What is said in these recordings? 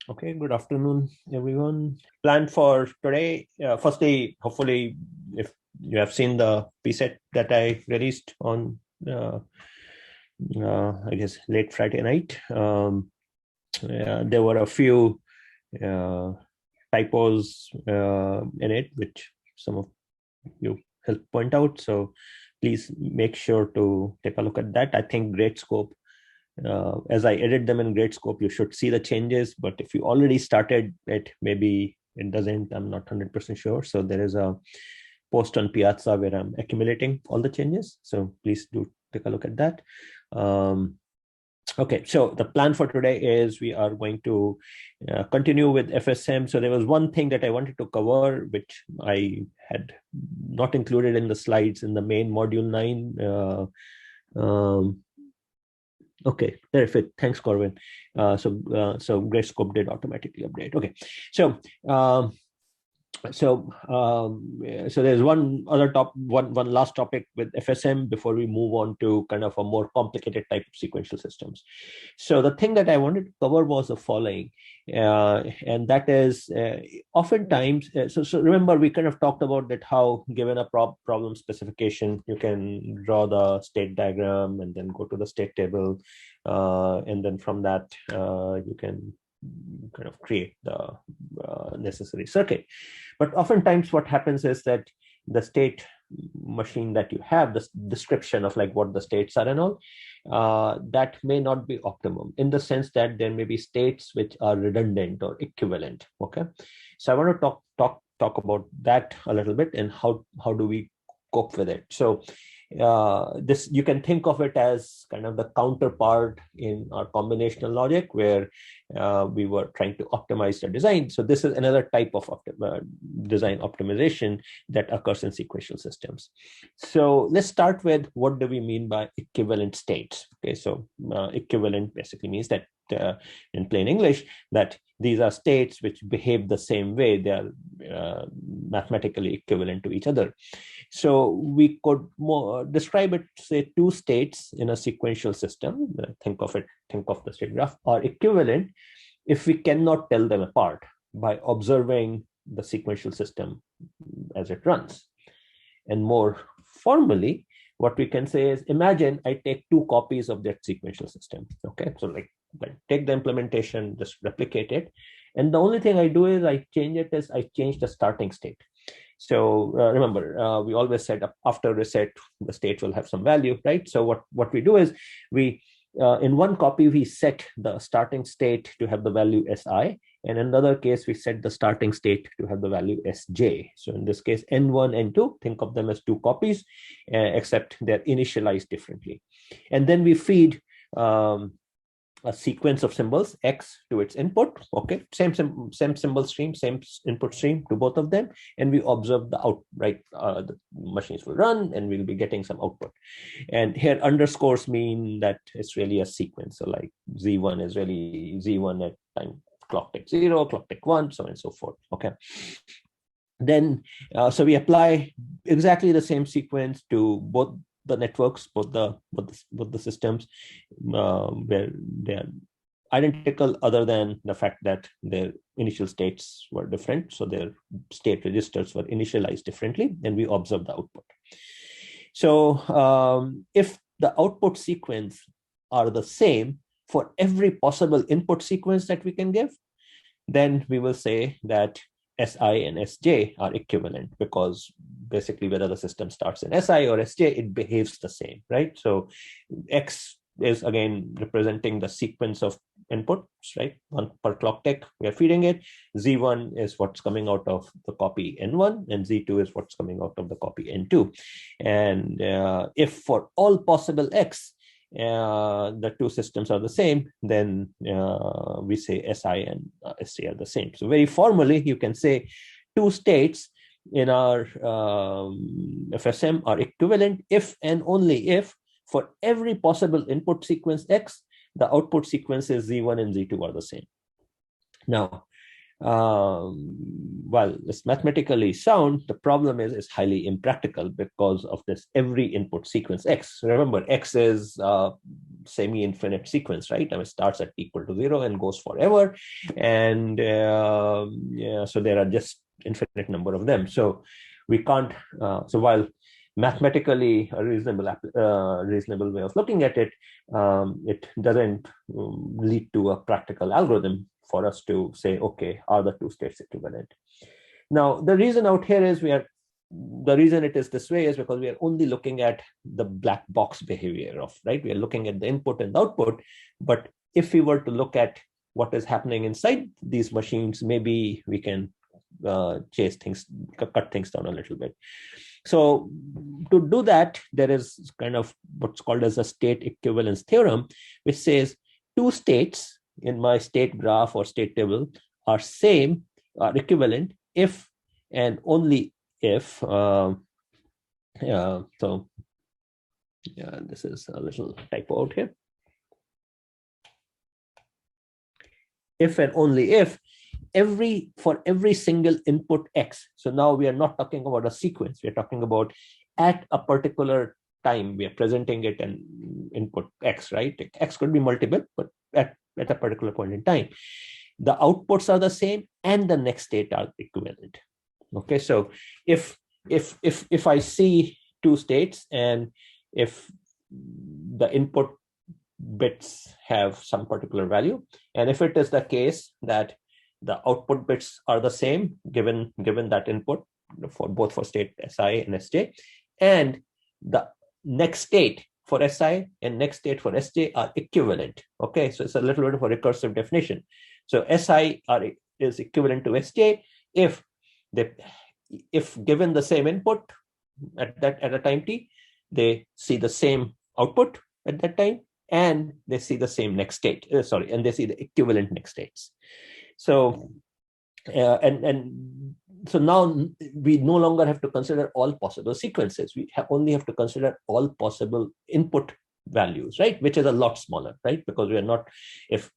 Okay, good afternoon, everyone. Plan for today. Firstly, hopefully, if you have seen the preset that I released on, I guess, late Friday night, there were a few uh, typos in it, which some of you helped point out. So please make sure to take a look at that. I think Gradescope, as I edit them in Gradescope, you should see the changes. But if you already started it, maybe it doesn't. I'm not 100% sure. So there is a post on Piazza where I'm accumulating all the changes. So please do take a look at that. Okay, so the plan for today is we are going to continue with FSM. So there was one thing that I wanted to cover, which I had not included in the slides in the main module 9. Okay, terrific. Thanks, Corwin. So Gradescope did automatically update. Okay, so um, so there's one last topic with FSM before we move on to kind of a more complicated type of sequential systems. So the thing that I wanted to cover was the following, and that is oftentimes. So remember, we kind of talked about that how given a problem specification, you can draw the state diagram and then go to the state table, and then from that you can kind of create the necessary circuit. But oftentimes what happens is that the state machine that you have, this description of like what the states are and all, that may not be optimum in the sense that there may be states which are redundant or equivalent. Okay, so I want to talk about that a little bit and how do we cope with it. So this, you can think of it as kind of the counterpart in our combinational logic where we were trying to optimize the design. So this is another type of design optimization that occurs in sequential systems. So let's start with what do we mean by equivalent states. Okay, so equivalent basically means that in plain English, that these are states which behave the same way. They are mathematically equivalent to each other. So we could describe it, say, two states in a sequential system. Think of the state graph are equivalent if we cannot tell them apart by observing the sequential system as it runs. And more formally, what we can say is, imagine I take two copies of that sequential system. Okay, so like take the implementation, just replicate it, and the only thing I do is I change the starting state. So remember, we always said after reset, the state will have some value, right? So what we do is we in one copy we set the starting state to have the value Si, and in another case we set the starting state to have the value Sj. So in this case, N1, N2, think of them as two copies, except they're initialized differently. And then we feed a sequence of symbols X to its input. Okay, same symbol stream, same input stream to both of them, and we observe the out, right? The machines will run and we'll be getting some output. And here underscores mean that it's really a sequence. So like Z1 is really Z1 at time clock tick 0, clock tick 1, so on and so forth. Okay, then so we apply exactly the same sequence to both the networks, both the systems, where they're identical other than the fact that their initial states were different. So their state registers were initialized differently, and we observe the output. So if the output sequence are the same for every possible input sequence that we can give, then we will say that Si and Sj are equivalent, because basically whether the system starts in Si or Sj, it behaves the same, right? So X is again representing the sequence of inputs, right? One per clock tick, we are feeding it. Z1 is what's coming out of the copy N1, and Z2 is what's coming out of the copy N2. And if for all possible X, the two systems are the same, then we say Si and Sj are the same. So very formally, you can say two states in our FSM are equivalent if and only if for every possible input sequence X, the output sequences Z1 and Z2 are the same. Now, While it's mathematically sound, the problem is it's highly impractical because of this every input sequence X. Remember, X is semi-infinite sequence, right? I mean, it starts at equal to 0 and goes forever. And yeah, so there are just infinite number of them. So we can't, so while mathematically a reasonable way of looking at it, it doesn't lead to a practical algorithm for us to say, okay, are the two states equivalent? Now, the reason out here is the reason it is this way is because we are only looking at the black box behavior of, right? We are looking at the input and the output. But if we were to look at what is happening inside these machines, maybe we can chase things, cut things down a little bit. So to do that, there is kind of what's called as a state equivalence theorem, which says two states in my state graph or state table are equivalent if and only if, so yeah, this is a little typo out here. If and only if for every single input X. So now we are not talking about a sequence. We are talking about at a particular time, we are presenting it an input X, right? X could be multiple, but at a particular point in time, the outputs are the same and the next state are equivalent. Okay, so if I see two states and if the input bits have some particular value, and if it is the case that the output bits are the same given that input for both for state Si and Sj, and the next state for Si and next state for Sj are equivalent. Okay, so it's a little bit of a recursive definition. So Si is equivalent to Sj if given the same input at a time t, they see the same output at that time, and they see the same next state. And they see the equivalent next states. So, and so now we no longer have to consider all possible sequences. We only have to consider all possible input values, right? Which is a lot smaller, right? Because we are not, if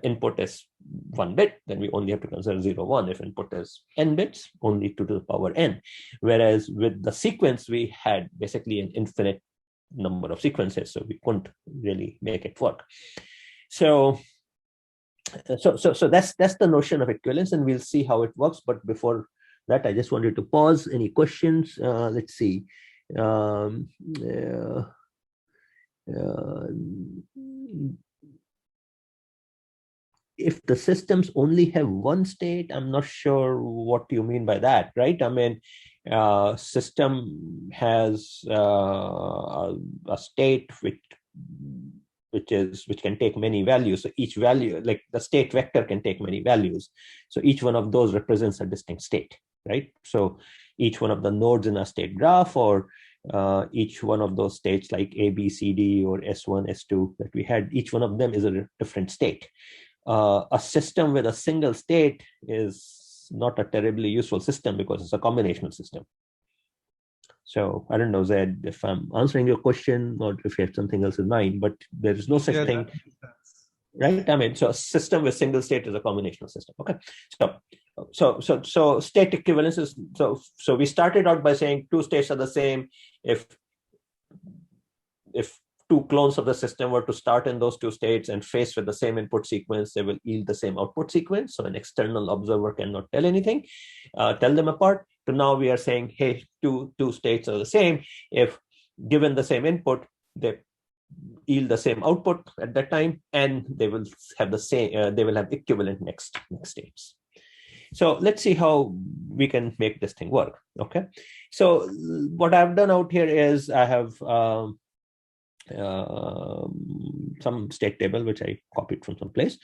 input is 1 bit, then we only have to consider 0, 1. If input is n bits, only 2 to the power n. Whereas with the sequence, we had basically an infinite number of sequences, so we couldn't really make it work. So that's the notion of equivalence, and we'll see how it works. But before that, I just wanted to pause. Any questions? Let's see. If the systems only have one state, I'm not sure what you mean by that, right? I mean, system has a state which can take many values. So each value, like the state vector, can take many values. So each one of those represents a distinct state, right? So each one of the nodes in a state graph, or each one of those states like A, B, C, D, or S1, S2 that we had, each one of them is a different state. A system with a single state is not a terribly useful system because it's a combinational system. So I don't know, Zed, if I'm answering your question or if you have something else in mind, but there is no such thing, right? I mean, so a system with single state is a combinational system. Okay, so state equivalence is, so we started out by saying two states are the same if two clones of the system were to start in those two states and faced with the same input sequence, they will yield the same output sequence. So an external observer cannot tell anything, tell them apart. So now we are saying, hey, two states are the same if given the same input, they yield the same output at that time, and they will have the same. They will have equivalent next states. So let's see how we can make this thing work. Okay. So what I've done out here is I have some state table which I copied from some place.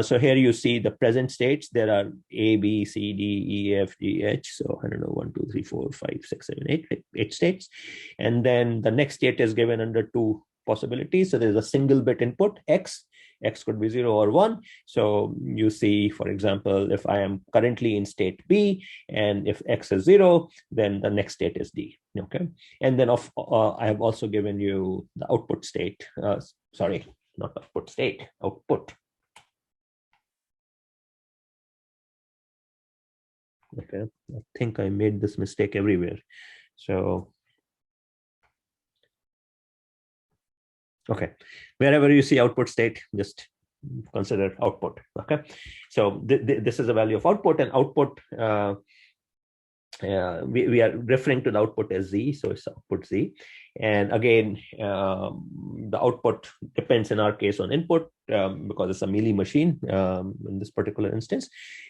So here you see the present states. There are A, B, C, D, E, F, G, H. So I don't know, 1, 2, 3, 4, 5, 6, 7, 8 states. And then the next state is given under two possibilities. So there's a single bit input X. X could be 0 or 1. So you see, for example, if I am currently in state B and if X is 0, then the next state is D. Okay. And then I have also given you the output state. Sorry, not output state, output. Okay, I think I made this mistake everywhere. So, okay, wherever you see output state, just consider output. Okay, so this is a value of output, and output we are referring to the output as z, so it's output z. And again, the output depends in our case on input because it's a mealy machine in this particular instance.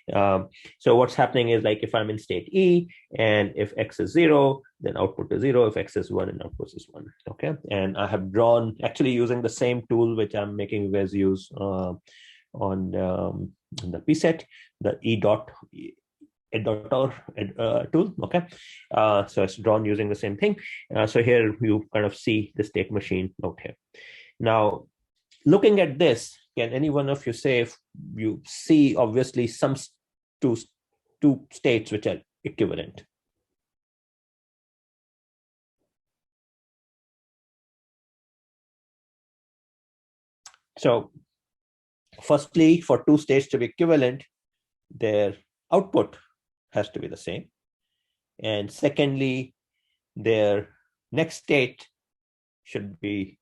So what's happening is, like, if I'm in state E and if x is 0, then output is 0. If x is 1, and output is 1. Okay, and I have drawn, actually using the same tool which I'm making you guys use on the pset, the E dot editor tool. Okay, so it's drawn using the same thing. So here you kind of see the state machine out here. Now, looking at this, can any one of you say if you see obviously some two states which are equivalent? So firstly, for two states to be equivalent, their output has to be the same. And secondly, their next state should be,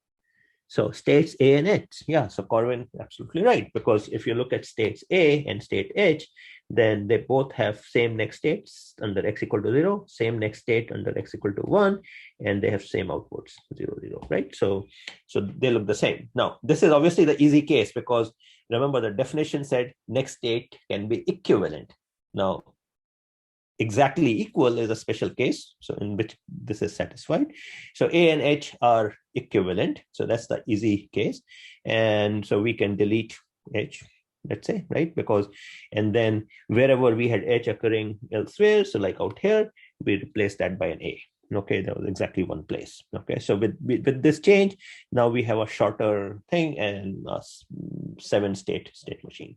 so states A and H. Yeah, so Corwin, absolutely right. Because if you look at states A and state H, then they both have same next states under x equal to 0, same next state under x equal to 1, and they have same outputs, 0, 0, right? So they look the same. Now, this is obviously the easy case because remember the definition said next state can be equivalent. Now, exactly equal is a special case, so in which this is satisfied. So A and H are equivalent, so that's the easy case, and so we can delete H, let's say, right? Because, and then wherever we had H occurring elsewhere, so like out here, we replace that by an A. Okay, that was exactly one place. Okay, so with this change, now we have a shorter thing and a 7-state machine.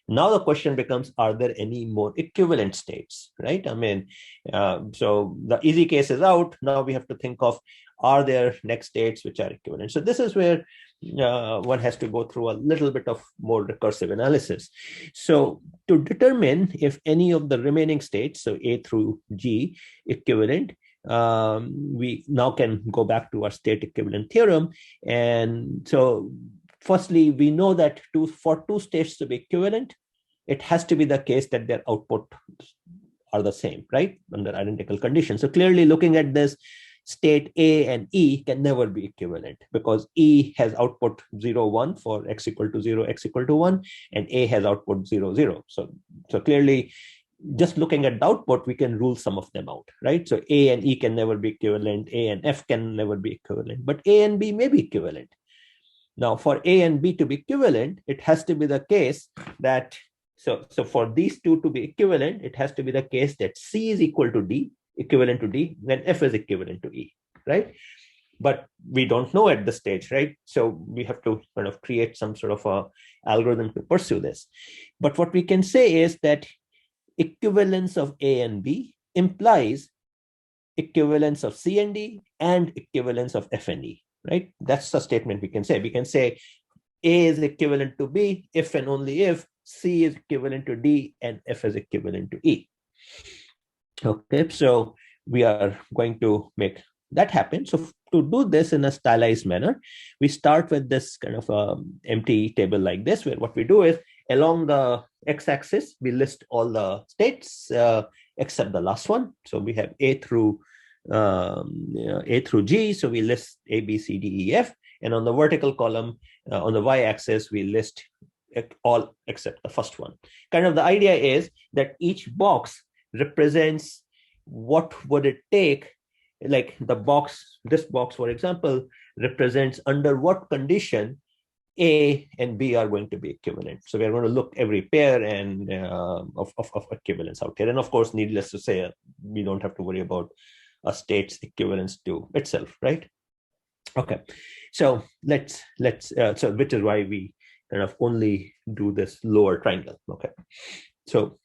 Now the question becomes, are there any more equivalent states, right? I mean, so the easy case is out. Now we have to think of, are there next states which are equivalent? So this is where one has to go through a little bit of more recursive analysis. So to determine if any of the remaining states, so A through G, equivalent, we now can go back to our state equivalent theorem. And so firstly, we know that for two states to be equivalent, it has to be the case that their output are the same, right? Under identical conditions. So clearly looking at this, state A and E can never be equivalent because E has output 0, 1 for x equal to 0, x equal to 1, and A has output 0, 0. So clearly, just looking at the output, we can rule some of them out, right? So A and E can never be equivalent, A and F can never be equivalent, but A and B may be equivalent. Now, for A and B to be equivalent, it has to be the case that, so for these two to be equivalent, it has to be the case that C is equal to D, equivalent to D, then F is equivalent to E, right? But we don't know at this stage, right? So we have to kind of create some sort of a algorithm to pursue this. But what we can say is that equivalence of A and B implies equivalence of C and D and equivalence of F and E, right? That's the statement we can say. We can say A is equivalent to B if and only if C is equivalent to D and F is equivalent to E. Okay, so we are going to make that happen. So to do this in a stylized manner, we start with this kind of empty table like this, where what we do is along the x-axis, we list all the states except the last one. So we have A through G. So we list A, B, C, D, E, F. And on the vertical column, on the y-axis, we list all except the first one. Kind of the idea is that each box represents what would it take, like the box, this box, for example, represents under what condition A and B are going to be equivalent. So we're going to look every pair and of equivalence out here. And of course, needless to say, we don't have to worry about a state's equivalence to itself, right? Okay, so let's so which is why we kind of only do this lower triangle. Okay, so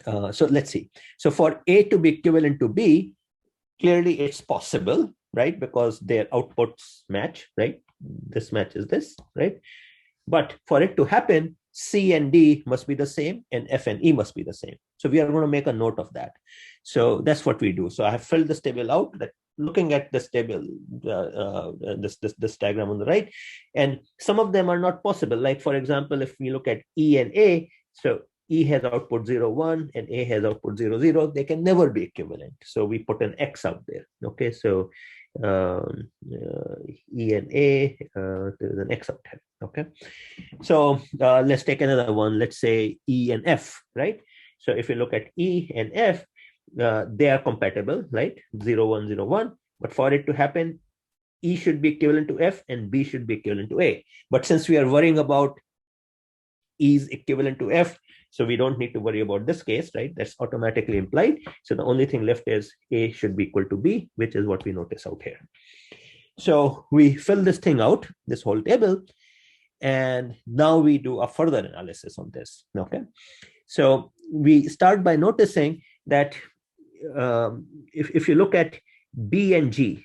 let's see. So for A to be equivalent to B, clearly it's possible, right? Because their outputs match, right? This matches this, right? But for it to happen, C and D must be the same, and F and E must be the same. So we are going to make a note of that. So that's what we do. So I have filled this table out, that looking at this table, this diagram on the right, and some of them are not possible. Like, for example, if we look at E and A, so E has output 0, 1, and A has output 0, 0. They can never be equivalent. So we put an X out there. Okay, so E and A, there's an X out here. Okay, so let's take another one. Let's say E and F, right? So if you look at E and F, they are compatible, right? 0, 1, 0, 1. But for it to happen, E should be equivalent to F and B should be equivalent to A. But since we are worrying about E is equivalent to F, so we don't need to worry about this case, right? That's automatically implied. So the only thing left is A should be equal to B, which is what we notice out here. So we fill this thing out, this whole table, and now we do a further analysis on this. Okay, so we start by noticing that if you look at B and G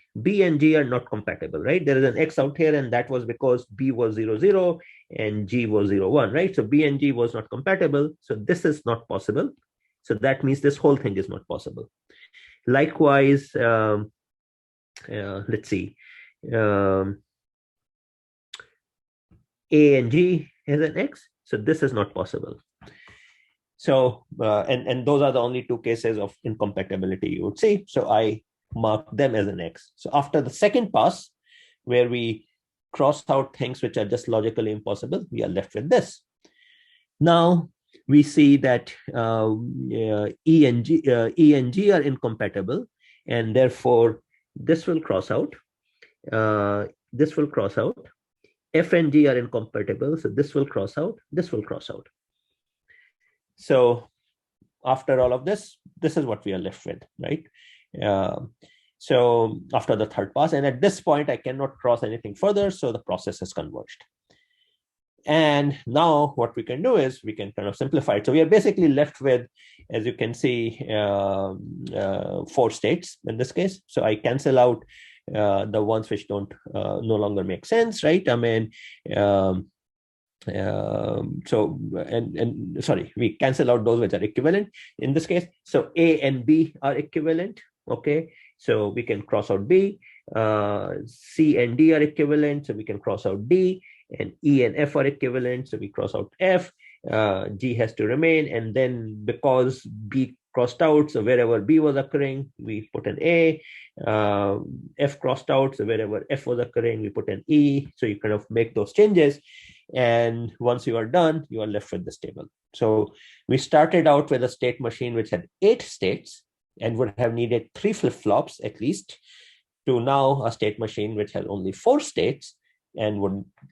are not compatible, right? There is an X out here, and that was because B was 0, 0 and G was 0, 1, right? So B and G was not compatible. So this is not possible. So that means this whole thing is not possible. Likewise, let's see. A and G has an X. So this is not possible. So, and those are the only two cases of incompatibility you would see. So I mark them as an X. So after the second pass, where we cross out things which are just logically impossible, we are left with this. Now we see that E and G are incompatible, and therefore this will cross out. This will cross out. F and G are incompatible, so this will cross out. This will cross out. So after all of this, this is what we are left with, right? So after the third pass, and at this point, I cannot cross anything further, so the process is converged. And now what we can do is we can kind of simplify it. So we are basically left with, as you can see, 4 states in this case. So I cancel out the ones which don't no longer make sense, right? I mean, sorry, we cancel out those which are equivalent in this case. So A and B are equivalent. Okay, so we can cross out B. C and D are equivalent, so we can cross out D. And E and F are equivalent, so we cross out F. G has to remain, and then because B crossed out, so wherever B was occurring, we put an A. F crossed out, so wherever F was occurring, we put an E. So you kind of make those changes, and once you are done, you are left with this table. So we started out with a state machine which had 8 states and would have needed 3 flip-flops at least, to now a state machine which has only 4 states, and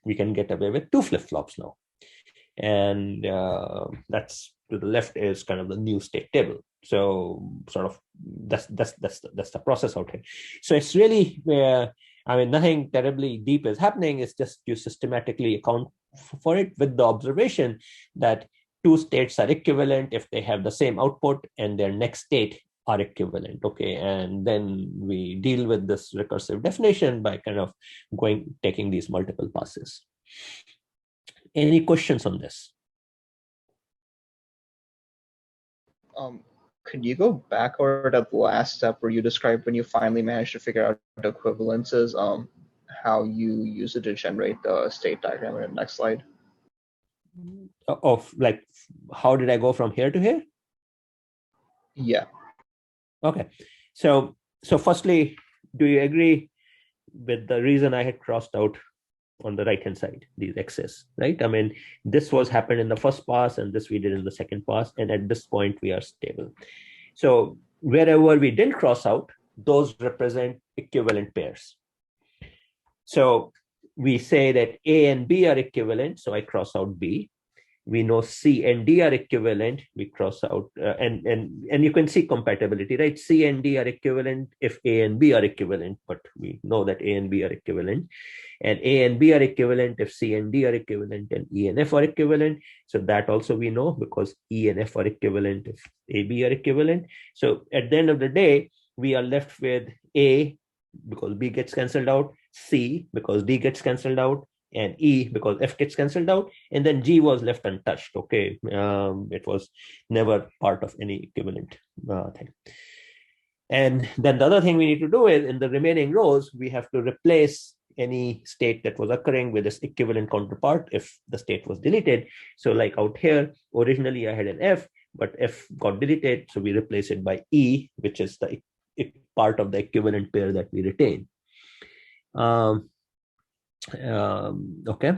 we can get away with 2 flip-flops now. And that's to the left is kind of the new state table. So sort of that's the process out here. So it's really I mean, nothing terribly deep is happening. It's just you systematically account for it with the observation that 2 states are equivalent if they have the same output and their next state are equivalent. Okay, and then we deal with this recursive definition by kind of taking these multiple passes. Any questions on this? Could you go backward at the last step where you described when you finally managed to figure out equivalences, how you use it to generate the state diagram in the next slide? Of like, how did I go from here to here? Yeah. Okay. So firstly, do you agree with the reason I had crossed out on the right hand side, these x's, right? I mean, this was happened in the first pass and this we did in the second pass, and at this point we are stable. So wherever we didn't cross out, those represent equivalent pairs. So we say that A and B are equivalent, so I cross out B. We know C and D are equivalent, we cross out, and you can see compatibility, right? C and D are equivalent if A and B are equivalent, but we know that A and B are equivalent. And A and B are equivalent if C and D are equivalent, and E and F are equivalent. So that also we know because E and F are equivalent if A, B are equivalent. So at the end of the day, we are left with A because B gets cancelled out, C because D gets cancelled out, and E because F gets cancelled out, and then G was left untouched. Okay, it was never part of any equivalent thing. And then the other thing we need to do is in the remaining rows, we have to replace any state that was occurring with this equivalent counterpart if the state was deleted. So like out here, originally I had an F, but F got deleted. So we replace it by E, which is the part of the equivalent pair that we retain. Okay.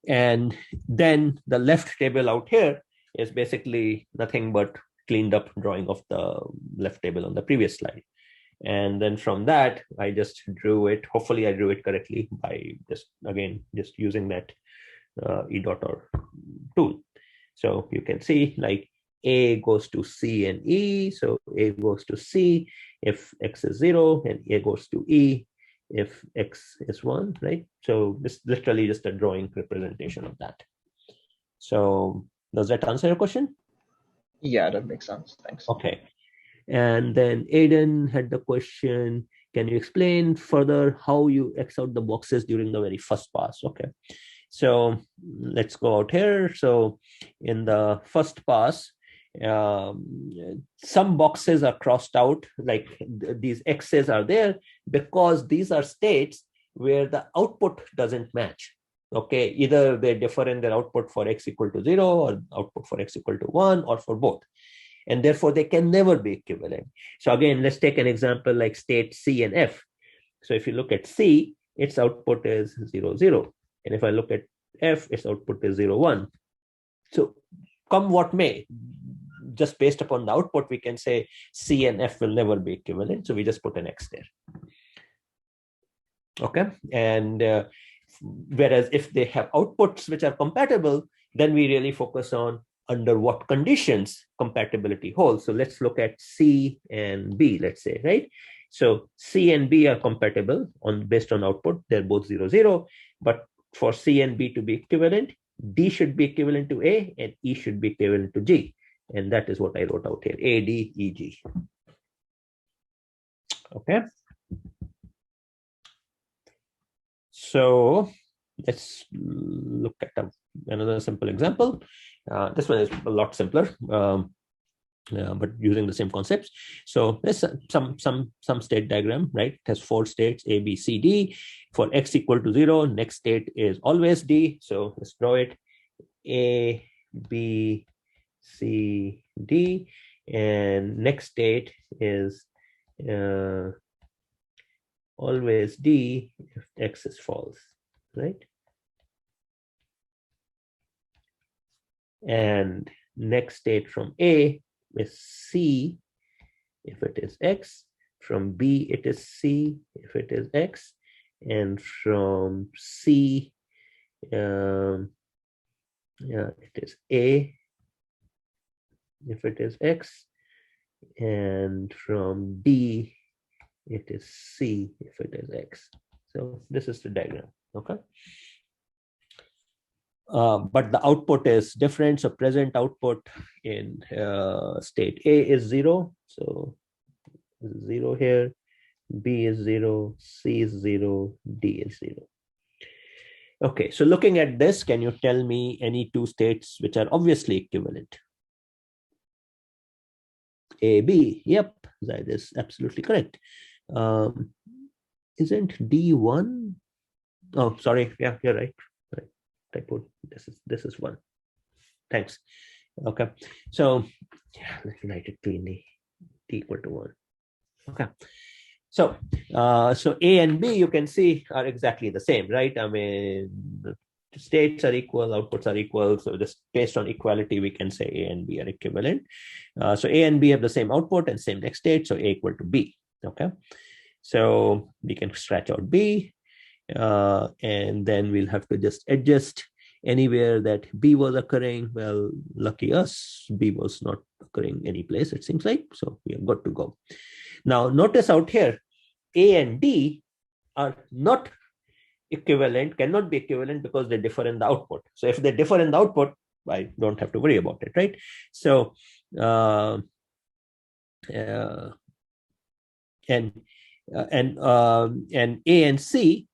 And then the left table out here is basically nothing but cleaned up drawing of the left table on the previous slide. And then from that, I just drew it. Hopefully I drew it correctly by just using that E.OR tool. So you can see like A goes to C and E. So A goes to C if X is 0, and A goes to E if X is 1, right? So this is literally just a drawing representation of that. So does that answer your question? Yeah, that makes sense. Thanks. Okay. And then Aiden had the question, can you explain further how you X out the boxes during the very first pass? Okay. So let's go out here. So in the first pass, some boxes are crossed out, like these X's are there because these are states where the output doesn't match. Okay, either they differ in their output for X equal to 0 or output for X equal to 1 or for both. And therefore they can never be equivalent. So again, let's take an example like state C and F. So if you look at C, its output is 0, 0. And if I look at F, its output is 0, 1. So come what may, just based upon the output, we can say C and F will never be equivalent. So we just put an X there. Okay. And whereas if they have outputs which are compatible, then we really focus on under what conditions compatibility holds. So let's look at C and B, let's say, right? So C and B are compatible based on output. They're both 0, 0. But for C and B to be equivalent, D should be equivalent to A and E should be equivalent to G. And that is what I wrote out here, A, D, E, G. Okay. So let's look at another simple example. This one is a lot simpler, but using the same concepts. So there's some state diagram, right? It has 4 states, A, B, C, D. For X equal to 0, next state is always D. So let's draw it, A, B, C, D. And next state is always D if X is false, right? And next state from A is C if it is X. From B, it is C if it is X. And from C, it is A if it is X. And from D, it is C if it is X. So this is the diagram, okay? But the output is different. So present output in state A is 0. So 0 here, B is 0, C is 0, D is 0. Okay, so looking at this, can you tell me any 2 states which are obviously equivalent? A, B, yep, that is absolutely correct. Isn't D 1? Oh, sorry, yeah, you're right. Typo. This is 1. Thanks. Okay. So yeah, let's write it cleanly. T equal to 1. Okay. So so A and B, you can see, are exactly the same, right? I mean, the states are equal, outputs are equal. So just based on equality, we can say A and B are equivalent. So A and B have the same output and same next state. So A equal to B. Okay. So we can scratch out B. And then we'll have to just adjust anywhere that B was occurring. Well, lucky us, B was not occurring any place, it seems like. So we are good to go. Now, notice out here, A and D are not equivalent, cannot be equivalent because they differ in the output. So if they differ in the output, I don't have to worry about it, right? So, and A and C,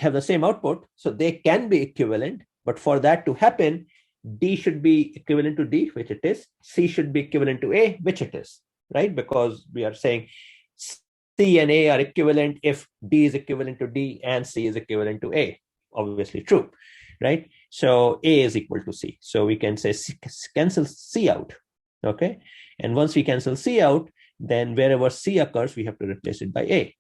have the same output, so they can be equivalent. But for that to happen, D should be equivalent to D, which it is. C should be equivalent to A, which it is, right? Because we are saying C and A are equivalent if D is equivalent to D and C is equivalent to A. Obviously true, right? So A is equal to C. So we can say cancel C out, okay? And once we cancel C out, then wherever C occurs, we have to replace it by A.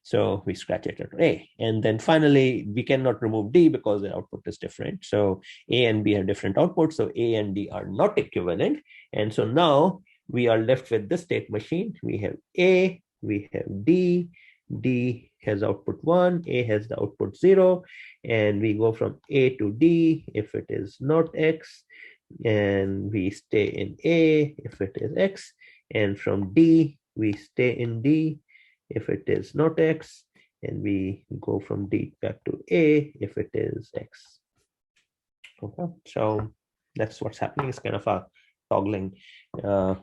So we scratch it at A. And then finally, we cannot remove D because the output is different. So A and B have different outputs. So A and D are not equivalent. And so now we are left with this state machine. We have A, we have D, D has output 1, A has the output 0, and we go from A to D if it is not X, and we stay in A if it is X, and from D we stay in D if it is not X, and we go from D back to A if it is X. Okay, so that's what's happening. It's kind of a toggling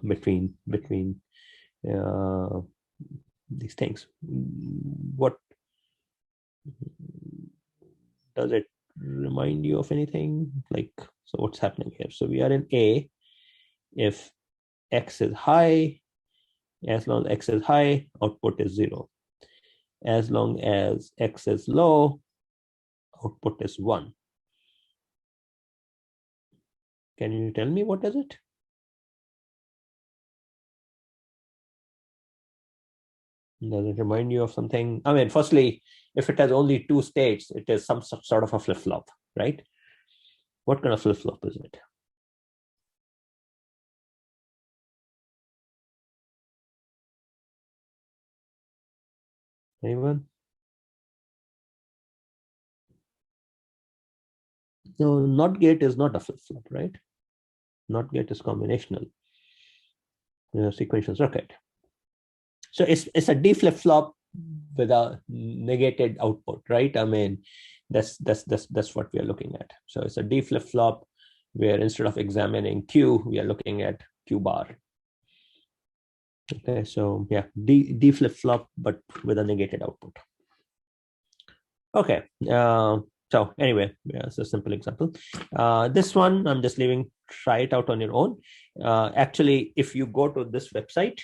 between these things. What does it remind you of anything? Like, so what's happening here? So we are in A. If X is high, as long as X is high, output is 0. As long as X is low, output is 1. Can you tell me what is it? Does it remind you of something? I mean, firstly, if it has only 2 states, it is some sort of a flip-flop, right? What kind of flip-flop is it? Anyone? No, NOT gate is not a flip-flop, right? NOT gate is combinational. Sequential circuit. So it's a D flip-flop with a negated output, right? I mean, that's what we are looking at. So it's a D flip-flop where instead of examining Q, we are looking at Q bar. Okay, so yeah, D flip-flop, but with a negated output. Okay, so anyway, yeah, it's a simple example. This one, I'm just leaving, try it out on your own. Actually, if you go to this website,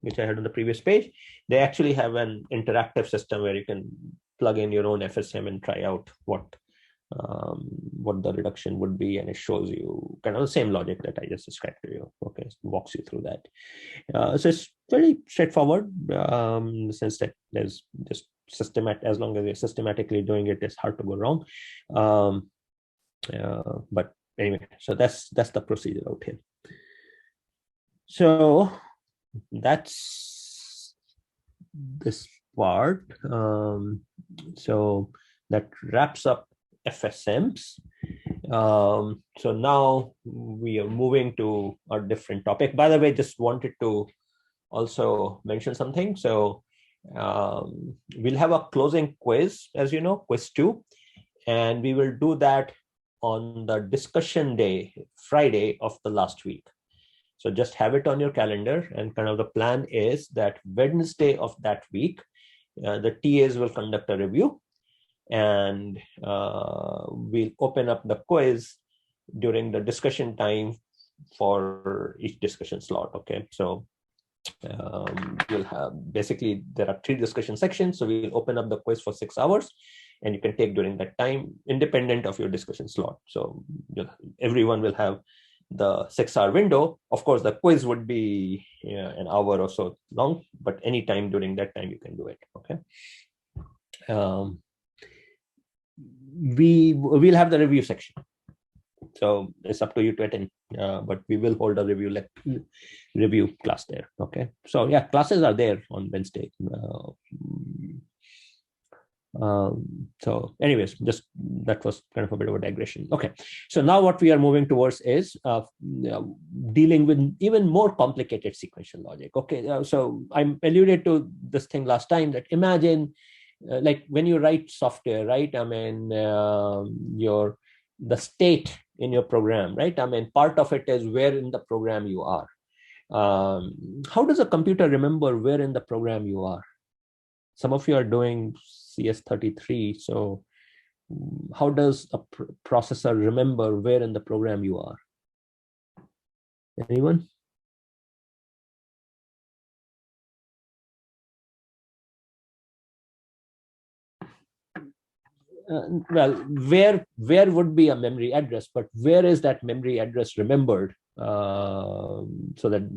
which I had on the previous page, they actually have an interactive system where you can plug in your own FSM and try out what the reduction would be, and it shows you kind of the same logic that I just described to you. Okay, it walks you through that. So it's very straightforward, in the sense that there's just as long as you're systematically doing it, it's hard to go wrong. But anyway, so that's the procedure out here. So that's this part. So that wraps up FSMs. So now we are moving to a different topic. By the way, just wanted to also mention something. So we'll have a closing quiz, as you know, quiz 2, and we will do that on the discussion day, Friday of the last week. So just have it on your calendar, and kind of the plan is that Wednesday of that week, the TAs will conduct a review, and we'll open up the quiz during the discussion time for each discussion slot. Okay, so we'll have, basically there are 3 discussion sections, so we'll open up the quiz for 6 hours, and you can take during that time independent of your discussion slot. So everyone will have the 6-hour window. Of course, the quiz would be an hour or so long, but anytime during that time you can do it. Okay. We'll have the review section, so it's up to you to attend, but we will hold a review class there. Okay, so yeah, classes are there on Wednesday. So anyways, just that was kind of a bit of a digression. Okay, so now what we are moving towards is dealing with even more complicated sequential logic. Okay, so I alluded to this thing last time, that imagine like when you write software, right? I mean, the state in your program, right? I mean, part of it is where in the program you are. How does a computer remember where in the program you are? some of you are doing CS33. So how does a processor remember where in the program you are? Anyone? Well, where would be a memory address, but where is that memory address remembered? So that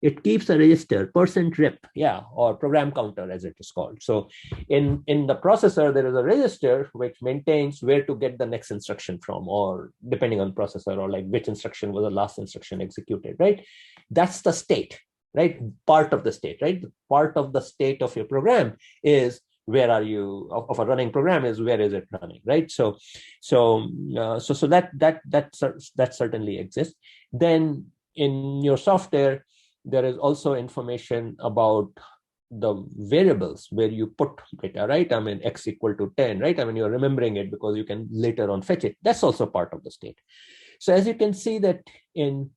it keeps a register, %rip, yeah, or program counter as it is called. So in the processor, there is a register which maintains where to get the next instruction from, or depending on processor, or like which instruction was the last instruction executed, right? That's the state, right? Part of the state, right? Part of the state of your program is where are you of a running program is where is it running, right? So that certainly exists. Then in your software, there is also information about the variables where you put data, right? I mean, x equal to 10, right? I mean, you're remembering it because you can later on fetch it. That's also part of the state. So as you can see that in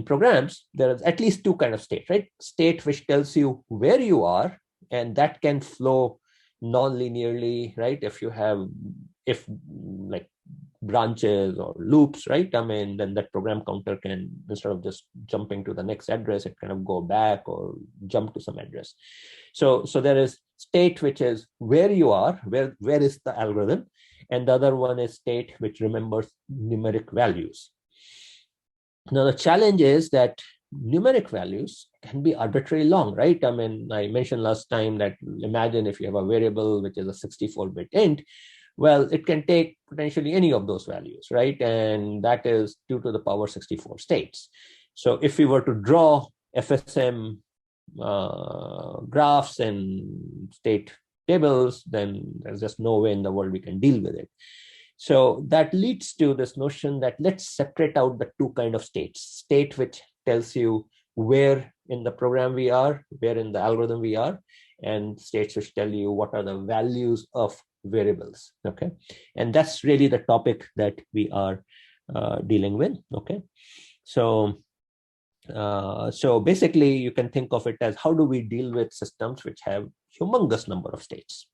programs, there is at least two kind of state, right? State which tells you where you are, and that can flow non-linearly, right? If like branches or loops, right? I mean, then that program counter can, instead of just jumping to the next address, it kind of go back or jump to some address. So there is state, which is where you are, where is the algorithm, and the other one is state, which remembers numeric values. Now the challenge is that numeric values can be arbitrarily long, right? I mean, I mentioned last time that imagine if you have a variable which is a 64-bit int, well, it can take potentially any of those values, right? And that is due to the power 64 states. So if we were to draw FSM graphs and state tables, then there's just no way in the world we can deal with it. So that leads to this notion that let's separate out the two kind of states. State which tells you where in the program we are, where in the algorithm we are, and states which tell you what are the values of variables, okay? And that's really the topic that we are dealing with, okay? So basically you can think of it as how do we deal with systems which have humongous number of states.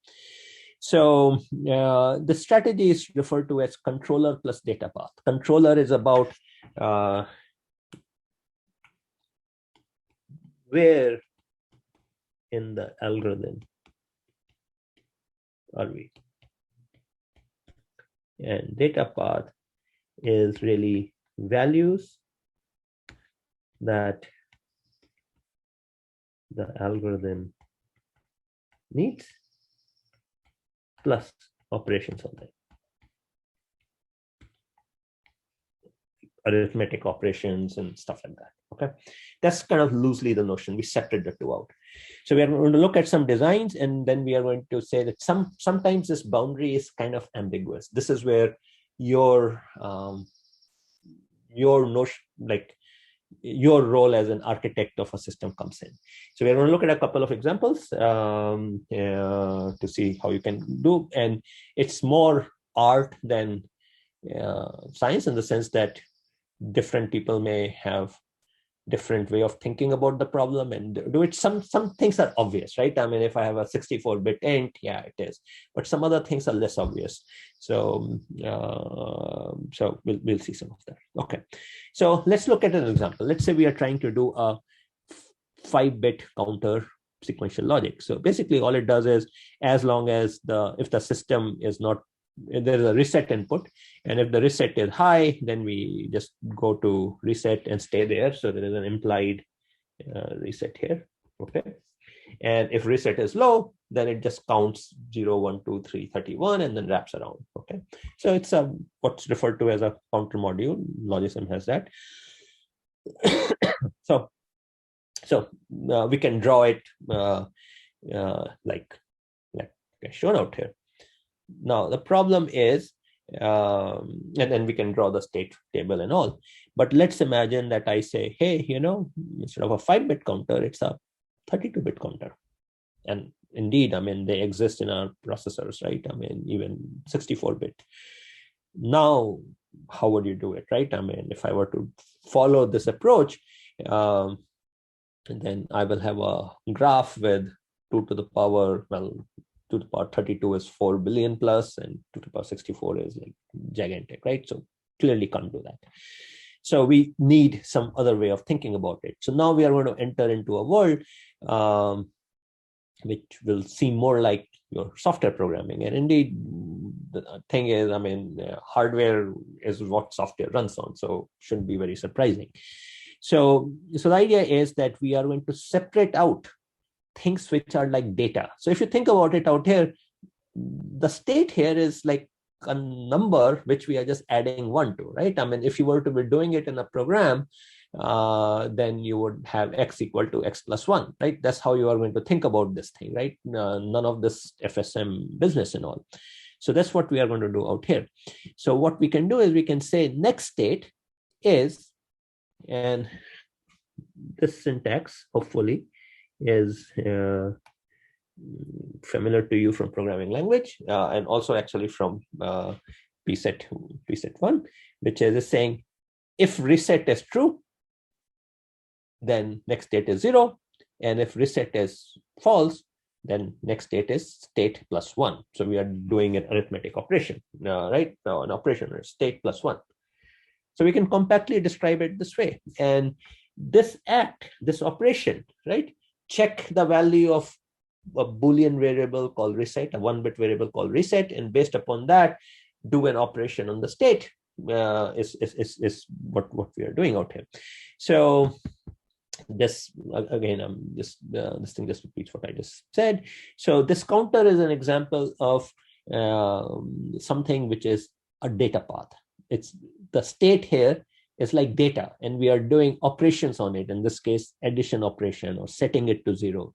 So the strategy is referred to as controller plus data path. Controller is about where in the algorithm are we? And data path is really values that the algorithm needs plus operations on them. Arithmetic operations and stuff like that. Okay, that's kind of loosely the notion. We separate the two out. So we are going to look at some designs, and then we are going to say that sometimes this boundary is kind of ambiguous. This is where your notion, like your role as an architect of a system, comes in. So we're going to look at a couple of examples to see how you can do, and it's more art than science, in the sense that different people may have different way of thinking about the problem and do it. Some things are obvious, right? I mean, if I have a 64-bit int, yeah, it is, but some other things are less obvious. So we'll see some of that. Okay, so let's look at an example. Let's say we are trying to do a 5-bit counter sequential logic. So basically all it does is, as long as if the system is not, there's a reset input, and if the reset is high, then we just go to reset and stay there. So there is an implied reset here. Okay, and if reset is low, then it just counts 0, 1, 2, 3, 31 and then wraps around. Okay, so it's what's referred to as a counter module. Logisim has that. so we can draw it like shown out here. Now the problem is, and then we can draw the state table and all, but let's imagine that I say, hey, instead of a 5-bit counter, it's a 32-bit counter. And indeed, I mean, they exist in our processors, right? I mean, even 64-bit. Now, how would you do it, right? I mean, if I were to follow this approach, And then I will have a graph with 2 to the power, well, 2 to the power 32 is 4 billion plus, and 2 to the power 64 is like gigantic, right? So clearly can't do that. So we need some other way of thinking about it. So now we are going to enter into a world which will seem more like your software programming. And indeed, the thing is, I mean, hardware is what software runs on, so shouldn't be very surprising. So the idea is that we are going to separate out things which are like data. So if you think about it out here, the state here is like a number which we are just adding 1 to, right? I mean, if you were to be doing it in a program, then you would have x equal to x plus 1, right? That's how you are going to think about this thing, right? None of this FSM business and all. So that's what we are going to do out here. So what we can do is we can say next state is, and this syntax hopefully is familiar to you from programming language, and also actually from preset 1, which is saying if reset is true, then next state is 0, and if reset is false, then next state is state plus 1. So we are doing an arithmetic operation, right? Now an operation is state plus 1. So we can compactly describe it this way. And this act, this operation, right, check the value of a Boolean variable called reset, a 1-bit variable called reset, and based upon that, do an operation on the state is what we are doing out here. So this again, this thing just repeats what I just said. So this counter is an example of something which is a data path. It's the state here is like data, and we are doing operations on it. In this case, addition operation or setting it to 0.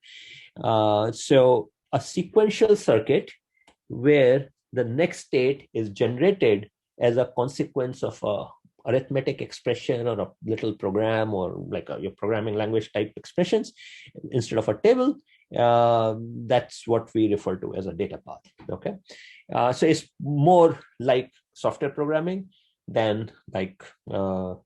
So a sequential circuit where the next state is generated as a consequence of a arithmetic expression or a little program or like your programming language type expressions instead of a table. That's what we refer to as a data path. Okay, so it's more like software programming than like the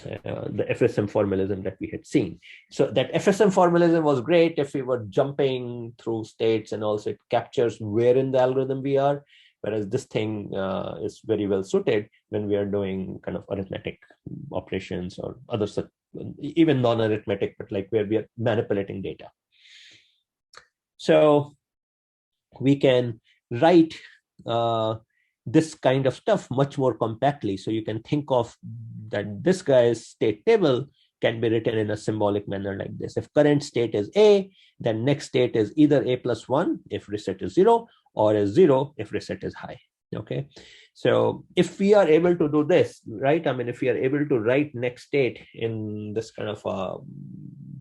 FSM formalism that we had seen. So that FSM formalism was great if we were jumping through states, and also it captures where in the algorithm we are. Whereas this thing is very well suited when we are doing kind of arithmetic operations or other such, even non-arithmetic, but like where we are manipulating data. So we can write this kind of stuff much more compactly. So you can think of that this guy's state table can be written in a symbolic manner like this. If current state is A, then next state is either A plus 1 if reset is 0, or is 0 if reset is high. Okay, so if we are able to do this, right, I mean, if we are able to write next state in this kind of a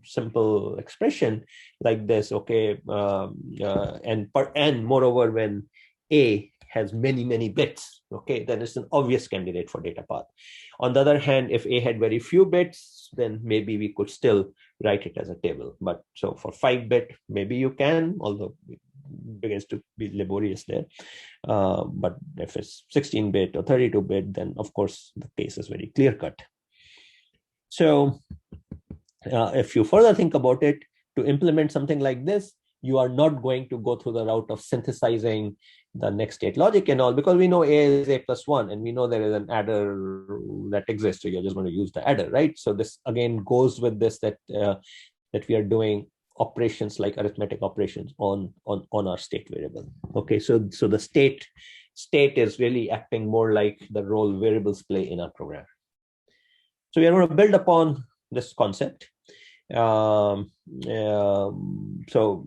simple expression like this, okay, and moreover, when A has many bits, okay, then it's an obvious candidate for data path. On the other hand, if A had very few bits, then maybe we could still write it as a table. But so for 5-bit, maybe you can, although it begins to be laborious there. But if it's 16-bit or 32-bit, then of course the case is very clear-cut. So if you further think about it, to implement something like this, you are not going to go through the route of synthesizing the next state logic and all, because we know A is A plus 1, and we know there is an adder that exists. So you're just going to use the adder, right? So this again goes with this, that that we are doing operations like arithmetic operations on our state variable. Okay, so the state is really acting more like the role variables play in our program. So we are going to build upon this concept. So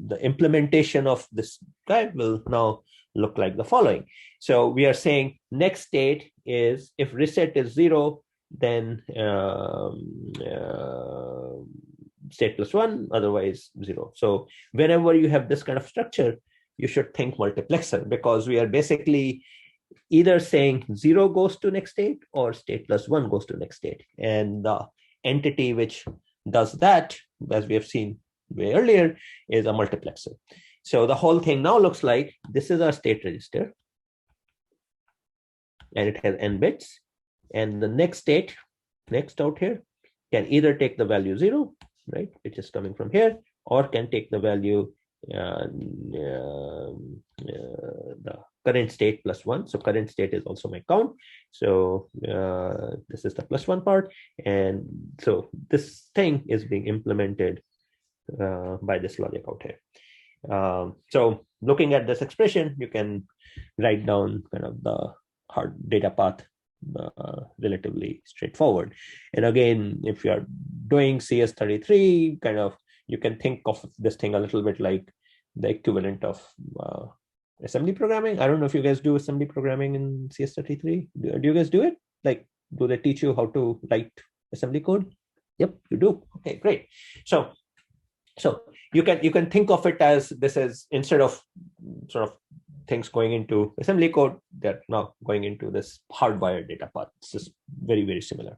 the implementation of this guide will now look like the following. So we are saying next state is if reset is 0, then state plus 1, otherwise 0. So whenever you have this kind of structure, you should think multiplexer, because we are basically either saying 0 goes to next state or state plus 1 goes to next state. And the entity which does that, as we have seen way earlier, is a multiplexer. So the whole thing now looks like this is our state register, and it has n bits, and the next state, next out here, can either take the value 0, right, which is coming from here, or can take the value the current state plus 1. So current state is also my count. So this is the plus 1 part. And so this thing is being implemented by this logic out here. So looking at this expression, you can write down kind of the hard data path relatively straightforward. And again, if you are doing CS33, kind of, you can think of this thing a little bit like the equivalent of assembly programming. I don't know if you guys do assembly programming in CS33. Do you guys do it? Like, do they teach you how to write assembly code? Yep, you do. Okay, great. So you can think of it as this is, instead of sort of things going into assembly code, they're now going into this hardwired data path. This is very, very similar,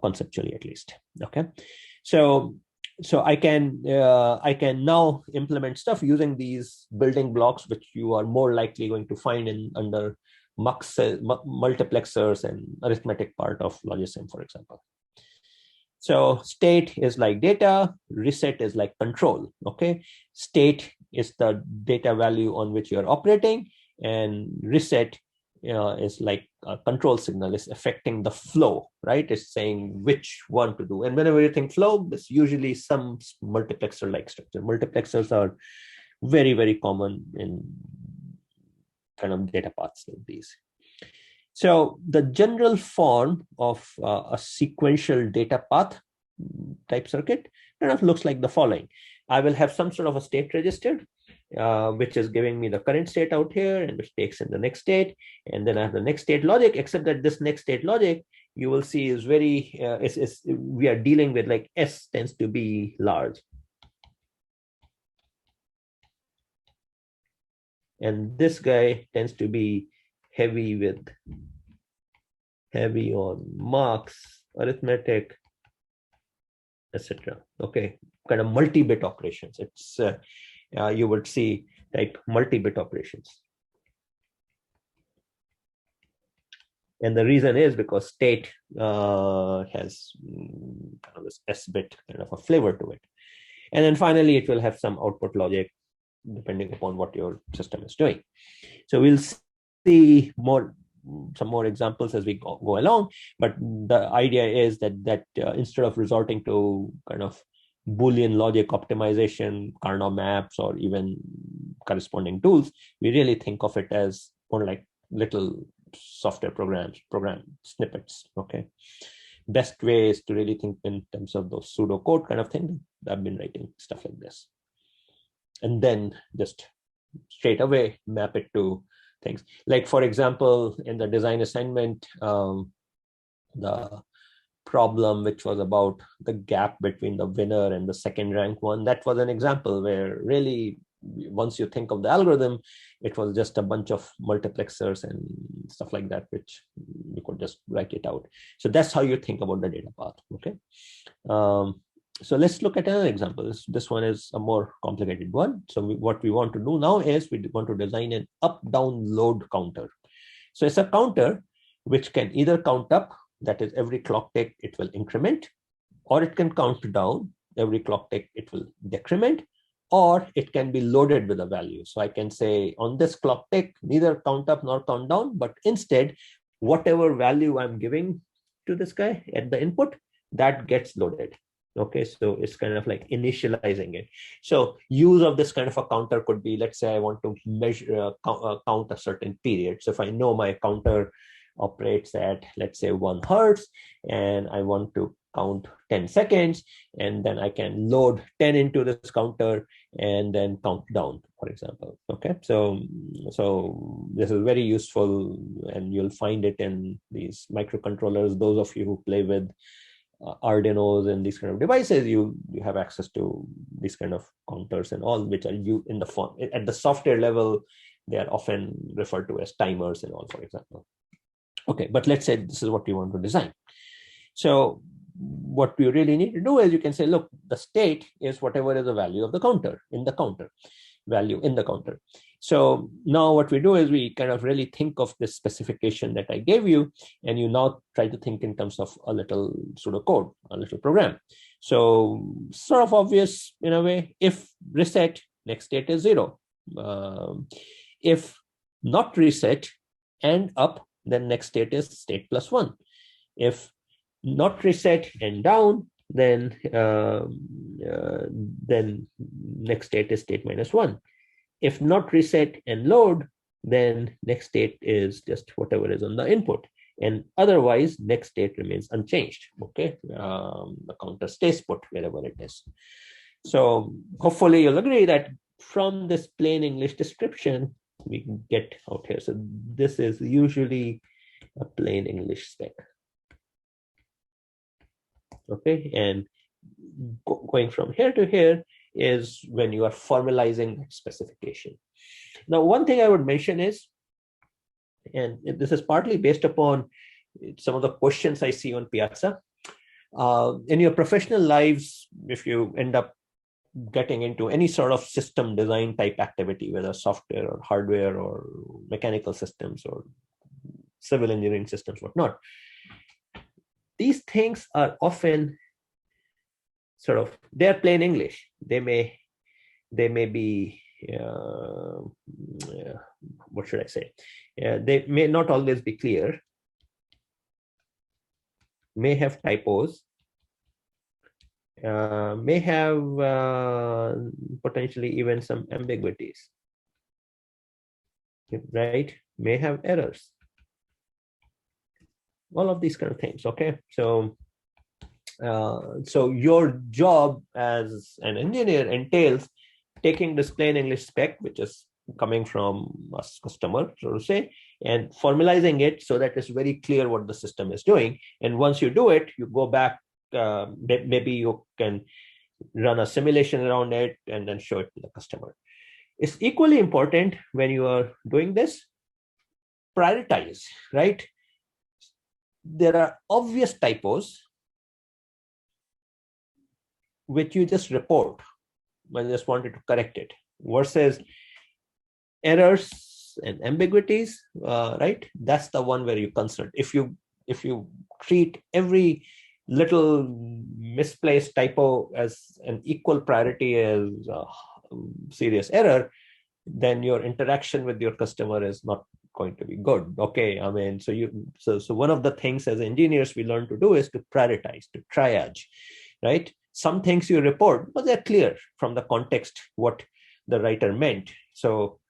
conceptually at least. Okay, so I can now implement stuff using these building blocks, which you are more likely going to find in under mux multiplexers and arithmetic part of Logisim, for example. So state is like data, reset is like control. Okay, state is the data value on which you're operating, and reset is like a control signal, is affecting the flow, right? It's saying which one to do. And whenever you think flow, there's usually some multiplexer-like structure. Multiplexers are very, very common in kind of data paths like these. So the general form of a sequential data path type circuit kind of looks like the following. I will have some sort of a state register, which is giving me the current state out here, and which takes in the next state. And then I have the next state logic, except that this next state logic, you will see, is very, we are dealing with, like, S tends to be large. And this guy tends to be heavy on marks, arithmetic, etc. Okay, kind of multi-bit operations. It's you would see like multi-bit operations. And the reason is because state has kind of this S-bit kind of a flavor to it. And then finally, it will have some output logic depending upon what your system is doing. So we'll see some more examples as we go along. But the idea is that instead of resorting to kind of Boolean logic optimization, Karnaugh maps, or even corresponding tools, we really think of it as more like little software program snippets. Okay, best way is to really think in terms of those pseudocode kind of thing. I've been writing stuff like this, and then just straight away map it to things. Like, for example, in the design assignment, the problem which was about the gap between the winner and the second rank one, that was an example where really, once you think of the algorithm, it was just a bunch of multiplexers and stuff like that, which you could just write it out. So that's how you think about the data path. Okay. So let's look at another example. This one is a more complicated one. So what we want to do now is we want to design an up-down load counter. So it's a counter which can either count up, that is every clock tick it will increment, or it can count down, every clock tick it will decrement, or it can be loaded with a value. So I can say on this clock tick, neither count up nor count down, but instead, whatever value I'm giving to this guy at the input, that gets loaded. Okay, so it's kind of like initializing it. So use of this kind of a counter could be, let's say I want to measure count a certain period. So if I know my counter operates at, let's say, 1 hertz, and I want to count 10 seconds, and then I can load 10 into this counter and then count down, for example. Okay, so this is very useful, and you'll find it in these microcontrollers. Those of you who play with Arduinos and these kind of devices, you have access to these kind of counters and all, which are you in the form at the software level. They are often referred to as timers and all, for example. Okay, but let's say this is what we want to design. So what we really need to do is, you can say, look, the state is whatever is the value of the counter in the counter value in the counter. So now what we do is we kind of really think of this specification that I gave you, and you now try to think in terms of a little pseudocode, a little program. So sort of obvious in a way. If reset, next state is 0. If not reset and up, then next state is state plus 1. If not reset and down, then next state is state minus 1. If not reset and load, then next state is just whatever is on the input. And otherwise, next state remains unchanged. Okay, the counter stays put wherever it is. So hopefully you'll agree that from this plain English description, we can get out here. So this is usually a plain English spec. Okay, and going from here to here is when you are formalizing specification. Now, one thing I would mention is, and this is partly based upon some of the questions I see on Piazza. In your professional lives, if you end up getting into any sort of system design type activity, whether software or hardware or mechanical systems or civil engineering systems, whatnot, these things are often sort of, they're plain English. They may be, what should I say? They may not always be clear, may have typos, may have potentially even some ambiguities, right? May have errors. All of these kind of things, okay? So your job as an engineer entails taking this plain English spec, which is coming from a customer, so to say, and formalizing it so that it's very clear what the system is doing. And once you do it, you go back, maybe you can run a simulation around it and then show it to the customer. It's equally important when you are doing this, prioritize, right? There are obvious typos which you just report when you just wanted to correct it, versus errors and ambiguities, right? That's the one where you consult. If you treat every little misplaced typo as an equal priority as a serious error, then your interaction with your customer is not going to be good. Okay, I mean, so one of the things as engineers we learn to do is to prioritize, to triage, right? Some things you report, but they're clear from the context what the writer meant. So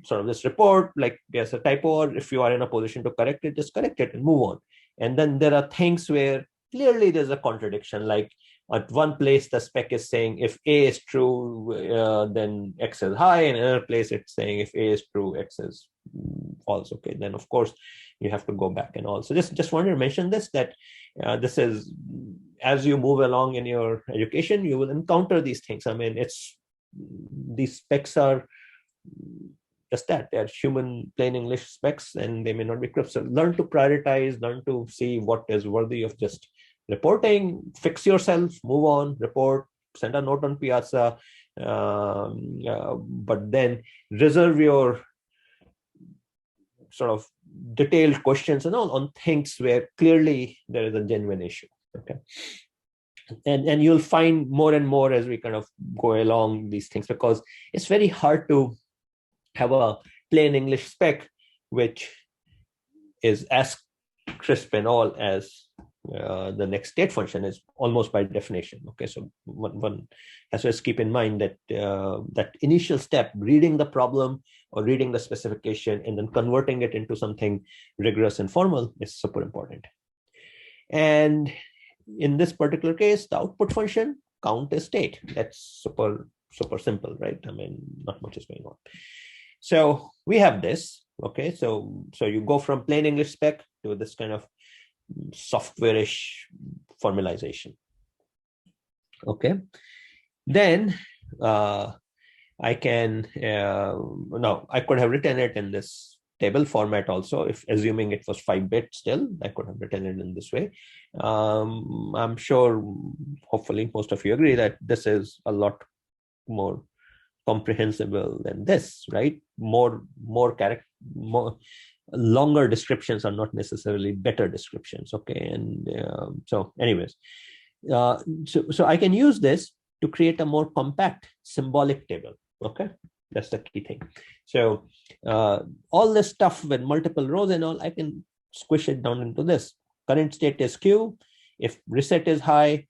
sort of this report, like there's a typo, or if you are in a position to correct it, just correct it and move on. And then there are things where clearly there's a contradiction, like at one place the spec is saying if A is true, then X is high, and another place it's saying if A is true, X is false. Okay, then of course you have to go back and all. So just wanted to mention this, that this is, as you move along in your education, you will encounter these things. I mean, these specs are just that, they're human plain English specs, and they may not be crypt. So learn to prioritize, learn to see what is worthy of just reporting, fix yourself, move on, report, send a note on Piazza, but then reserve your sort of detailed questions and all on things where clearly there is a genuine issue. Okay, and you'll find more and more as we kind of go along these things, because it's very hard to have a plain English spec which is as crisp and all as the next state function is, almost by definition. Okay, so one has to just keep in mind that that initial step, reading the problem or reading the specification and then converting it into something rigorous and formal, is super important. And in this particular case, the output function count is state. That's super simple, right? I mean, not much is going on. So we have this. Okay, so you go from plain English spec to this kind of software-ish formalization. Okay, then I can now I could have written it in this table format also. If assuming it was 5-bit still, I could have written it in this way. I'm sure, hopefully, most of you agree that this is a lot more comprehensible than this, right? More longer descriptions are not necessarily better descriptions. Okay, and so anyways, so I can use this to create a more compact symbolic table. Okay, that's the key thing. So all this stuff with multiple rows and all, I can squish it down into this. Current state is Q. If reset is high,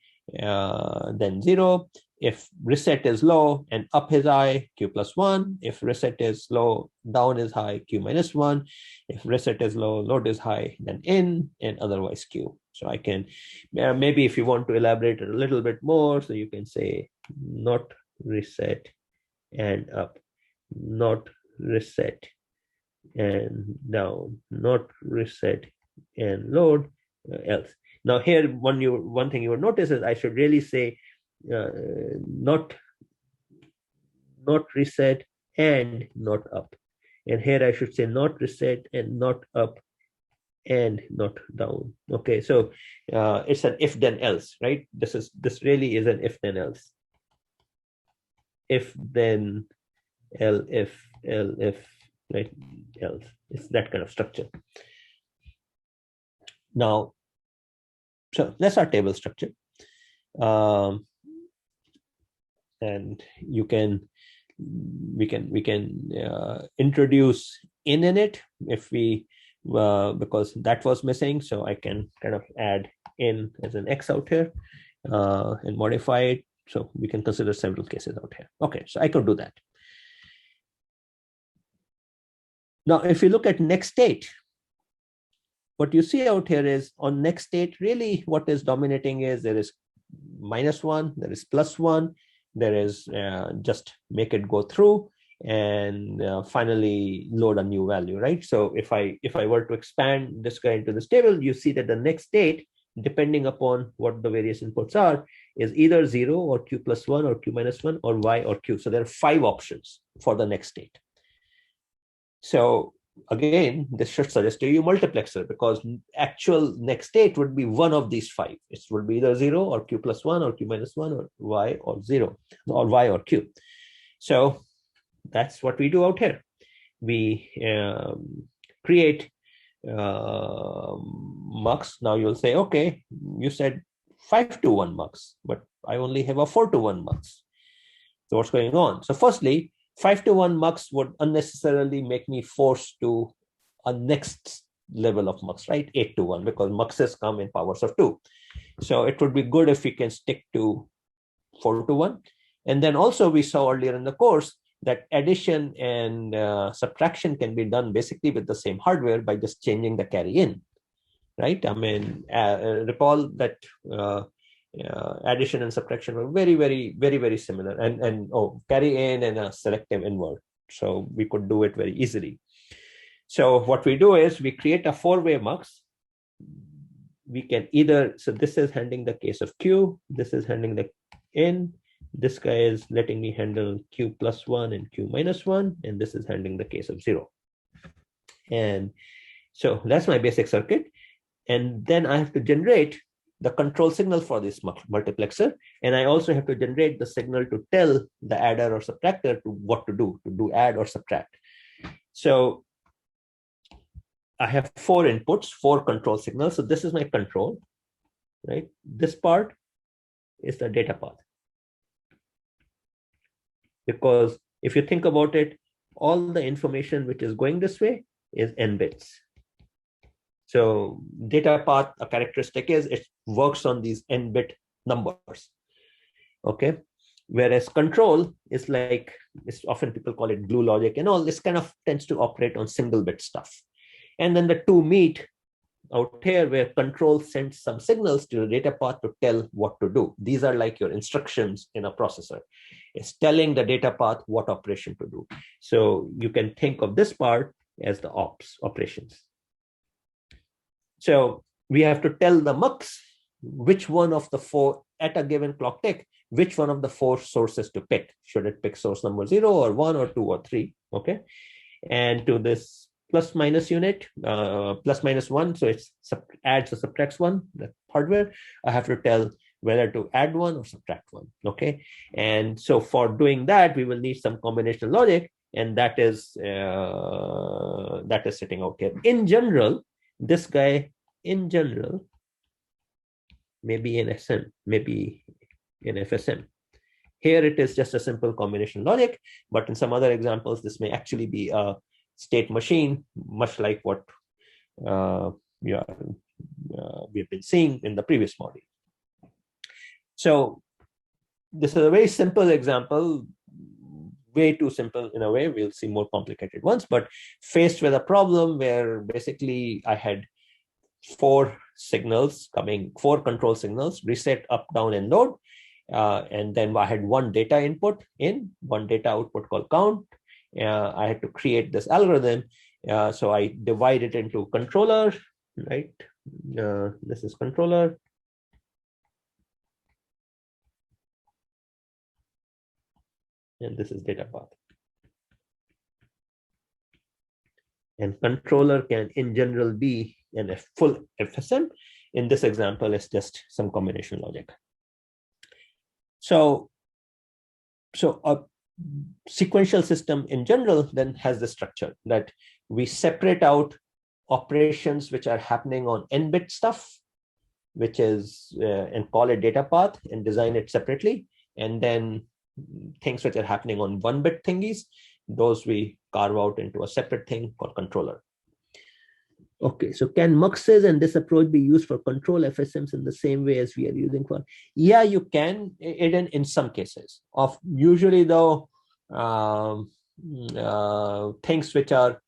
then 0. If reset is low and up is high, Q plus 1. If reset is low, down is high, Q minus 1. If reset is low, load is high, then in, and otherwise Q. So I can, maybe if you want to elaborate it a little bit more, so you can say not reset and up, not reset and down, not reset and load, else. Now here, one thing you will notice is I should really say not reset and not up. And here I should say not reset and not up and not down. Okay, so it's an if then else, right? This really is an if then else. If then if right, else. It's that kind of structure. Now, so that's our table structure. And we can introduce in it if we because that was missing, so I can kind of add in as an X out here and modify it. So we can consider several cases out here. Okay, so I could do that. Now, if you look at next state, what you see out here is on next state, really what is dominating is there is -1, there is +1, there is just make it go through and finally load a new value, right? So if I were to expand this guy into this table, you see that the next state, depending upon what the various inputs are, is either 0 or Q plus 1 or Q minus 1 or Y or Q. So there are 5 options for the next state. So again, this should suggest to you multiplexer, because actual next state would be one of these 5. It would be either 0 or Q plus 1 or Q minus 1 or Y or 0 or Y or Q. So that's what we do out here. We create mux. Now you'll say, okay, you said 5-to-1 mux, but I only have a 4-to-1 mux. So what's going on? So firstly, 5-to-1 mux would unnecessarily make me forced to a next level of mux, right? 8-to-1, because muxes come in powers of 2. So it would be good if we can stick to 4-to-1. And then also we saw earlier in the course that addition and subtraction can be done basically with the same hardware by just changing the carry in, right? I mean, recall that addition and subtraction were very, very, very, very similar, and carry in and a selective invert. So we could do it very easily. So what we do is we create a 4-way mux. We can either, so this is handling the case of Q, this is handling the in, this guy is letting me handle Q plus 1 and Q minus 1, and this is handling the case of 0. And so that's my basic circuit. And then I have to generate the control signal for this multiplexer. And I also have to generate the signal to tell the adder or subtractor to what to do add or subtract. So I have 4 inputs, 4 control signals. So this is my control, right? This part is the data path. Because if you think about it, all the information which is going this way is n bits. So data path, a characteristic is it works on these n-bit numbers. Okay. Whereas control is like, it's often people call it glue logic and all, this kind of tends to operate on single bit stuff. And then the two meet out here where control sends some signals to the data path to tell what to do. These are like your instructions in a processor. It's telling the data path what operation to do. So you can think of this part as the operations. So we have to tell the mux which one of the 4 at a given clock tick, which one of the 4 sources to pick. Should it pick source number 0 or 1 or 2 or 3? Okay. And to this plus minus unit, plus minus 1, so it adds or subtracts 1, the hardware, I have to tell whether to add one or subtract one. Okay, and so for doing that, we will need some combinational logic, and that is sitting out here. In general, this guy, in general, maybe in SM, maybe in FSM. Here it is just a simple combination logic, but in some other examples, this may actually be a state machine, much like what we've been seeing in the previous module. So this is a very simple example, way too simple in a way. We'll see more complicated ones, but faced with a problem where basically I had four control signals, reset, up, down, and load. And then I had one data input in, one data output called count. I had to create this algorithm. So I divide it into controller, right? This is controller. And this is data path. And controller can in general be in a full FSM. In this example, it's just some combination logic. So a sequential system in general then has the structure that we separate out operations which are happening on n-bit stuff, which is and call it data path and design it separately, and then things which are happening on 1-bit thingies, those we carve out into a separate thing called controller. Okay, so can muxes and this approach be used for control FSMs in the same way as we are using for? Yeah, you can, in some cases. Usually though, things which are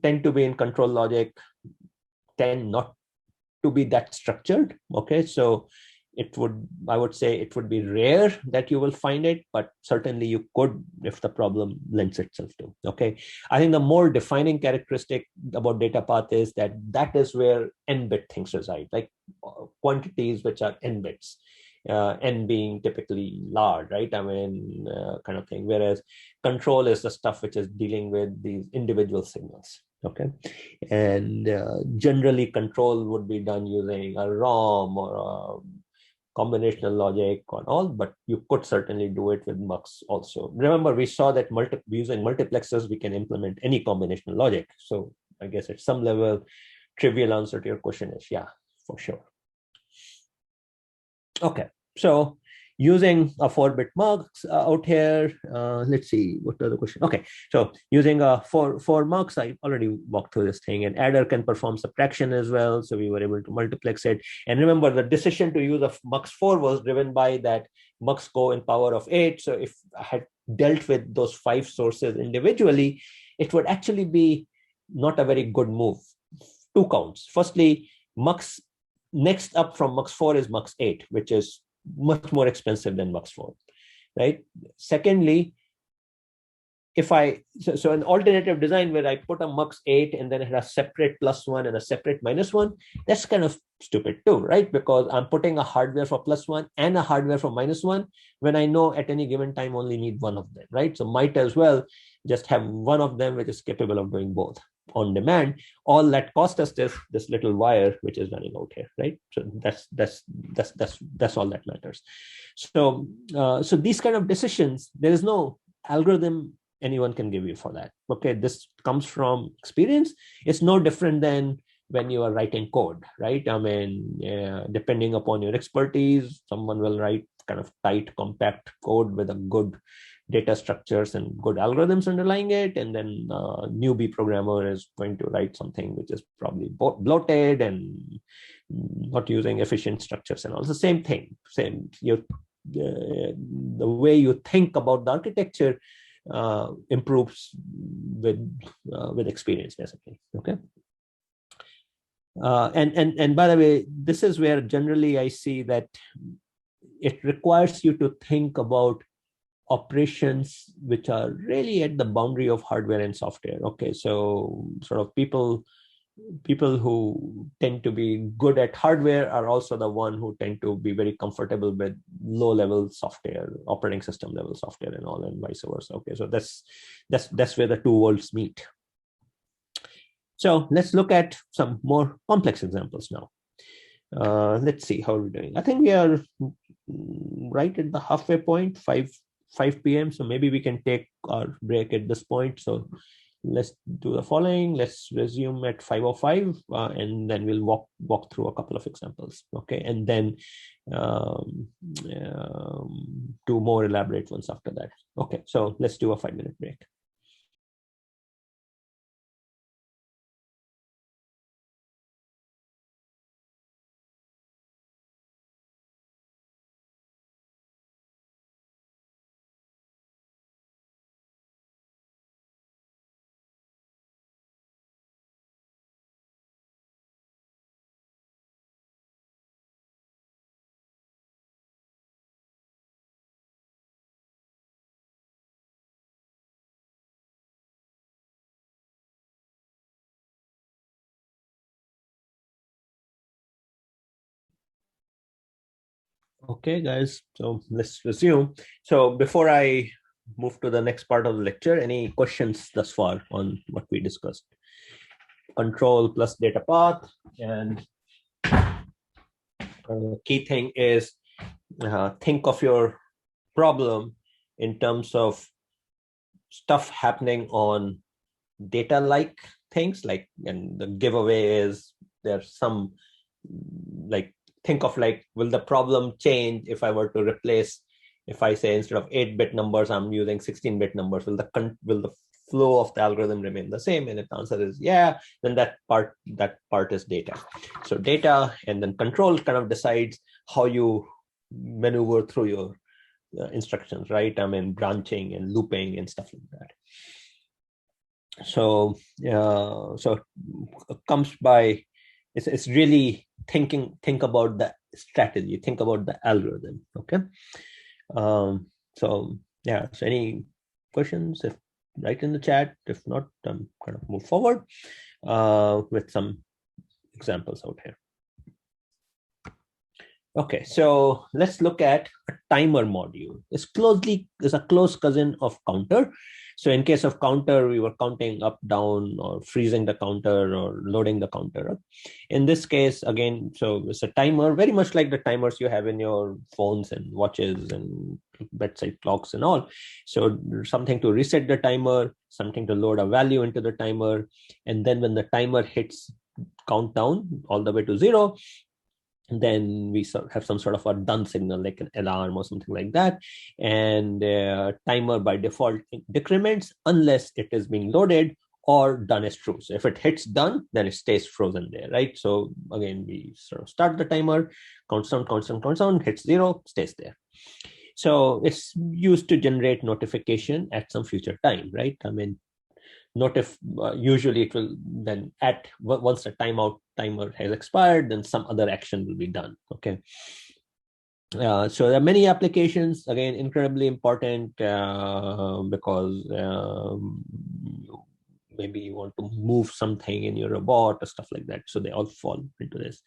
tend to be in control logic tend not to be that structured. Okay, so I would say it would be rare that you will find it, but certainly you could if the problem lends itself to. Okay, I think the more defining characteristic about data path is that is where n-bit things reside, like quantities which are n bits, n being typically large, right? I mean, kind of thing. Whereas control is the stuff which is dealing with these individual signals. Okay, and generally control would be done using a ROM or a combinational logic or all, but you could certainly do it with mux also. Remember, we saw that using multiplexers, we can implement any combinational logic. So I guess at some level, trivial answer to your question is yeah, for sure. Okay, so using a 4-bit mux out here, let's see, what the other question? Okay, so using a 4 mux, I already walked through this thing, and adder can perform subtraction as well. So we were able to multiplex it. And remember, the decision to use a mux 4 was driven by that mux go in power of 8. So if I had dealt with those 5 sources individually, it would actually be not a very good move. 2 counts. Firstly, mux next up from mux 4 is mux 8, which is much more expensive than mux 4, right? Secondly, if so an alternative design where I put a mux 8 and then it has a separate +1 and a separate -1, that's kind of stupid too, right? Because I'm putting a hardware for +1 and a hardware for -1 when I know at any given time only need one of them, right? So might as well just have one of them which is capable of doing both on demand. All that cost us this little wire which is running out here, right? So that's all that matters. So so these kind of decisions, there is no algorithm anyone can give you for that. Okay, this comes from experience. It's no different than when you are writing code, right? I mean, depending upon your expertise, someone will write kind of tight, compact code with a good data structures and good algorithms underlying it, and then a newbie programmer is going to write something which is probably bloated and not using efficient structures and all. It's the same thing. The way you think about the architecture improves with experience, basically. Okay. And by the way, this is where generally I see that it requires you to think about operations which are really at the boundary of hardware and software. Okay, so sort of people who tend to be good at hardware are also the one who tend to be very comfortable with low-level software, operating system level software and all, and vice versa. Okay, so that's where the two worlds meet. So let's look at some more complex examples now. Let's see how we're doing. I think we are right at the halfway point, 5 p.m. So maybe we can take our break at this point. So let's do the following. Let's resume at 5:05, and then we'll walk through a couple of examples. Okay, and then two more elaborate ones after that. Okay, so let's do a 5-minute break. Okay, guys, so let's resume. So before I move to the next part of the lecture, any questions thus far on what we discussed? Control plus data path, and key thing is think of your problem in terms of stuff happening on data like things, like, and the giveaway is there's some, like, think of like, will the problem change if I were to replace, if I say instead of 8-bit numbers I'm using 16-bit numbers, will the flow of the algorithm remain the same? And if the answer is yeah, then that part is data. So data, and then control kind of decides how you maneuver through your instructions, right? I mean, branching and looping and stuff like that. So it comes by, it's really think about the strategy, think about the algorithm. Okay. So yeah, so any questions, if write in the chat. If not, I'm kind of move forward with some examples out here. Okay, so let's look at a timer module. It's a close cousin of counter. So in case of counter, we were counting up, down, or freezing the counter, or loading the counter up. In this case, again, so it's a timer, very much like the timers you have in your phones and watches and bedside clocks and all. So something to reset the timer, something to load a value into the timer, and then when the timer hits countdown all the way to 0, then we have some sort of a done signal, like an alarm or something like that. And timer by default decrements unless it is being loaded or done is true. So if it hits done, then it stays frozen there, right? So again, we sort of start the timer, counts down, hits 0, stays there. So it's used to generate notification at some future time, right? I mean, usually it will then, at once the timer has expired, then some other action will be done. Okay. So there are many applications, again, incredibly important because maybe you want to move something in your robot or stuff like that. So they all fall into this.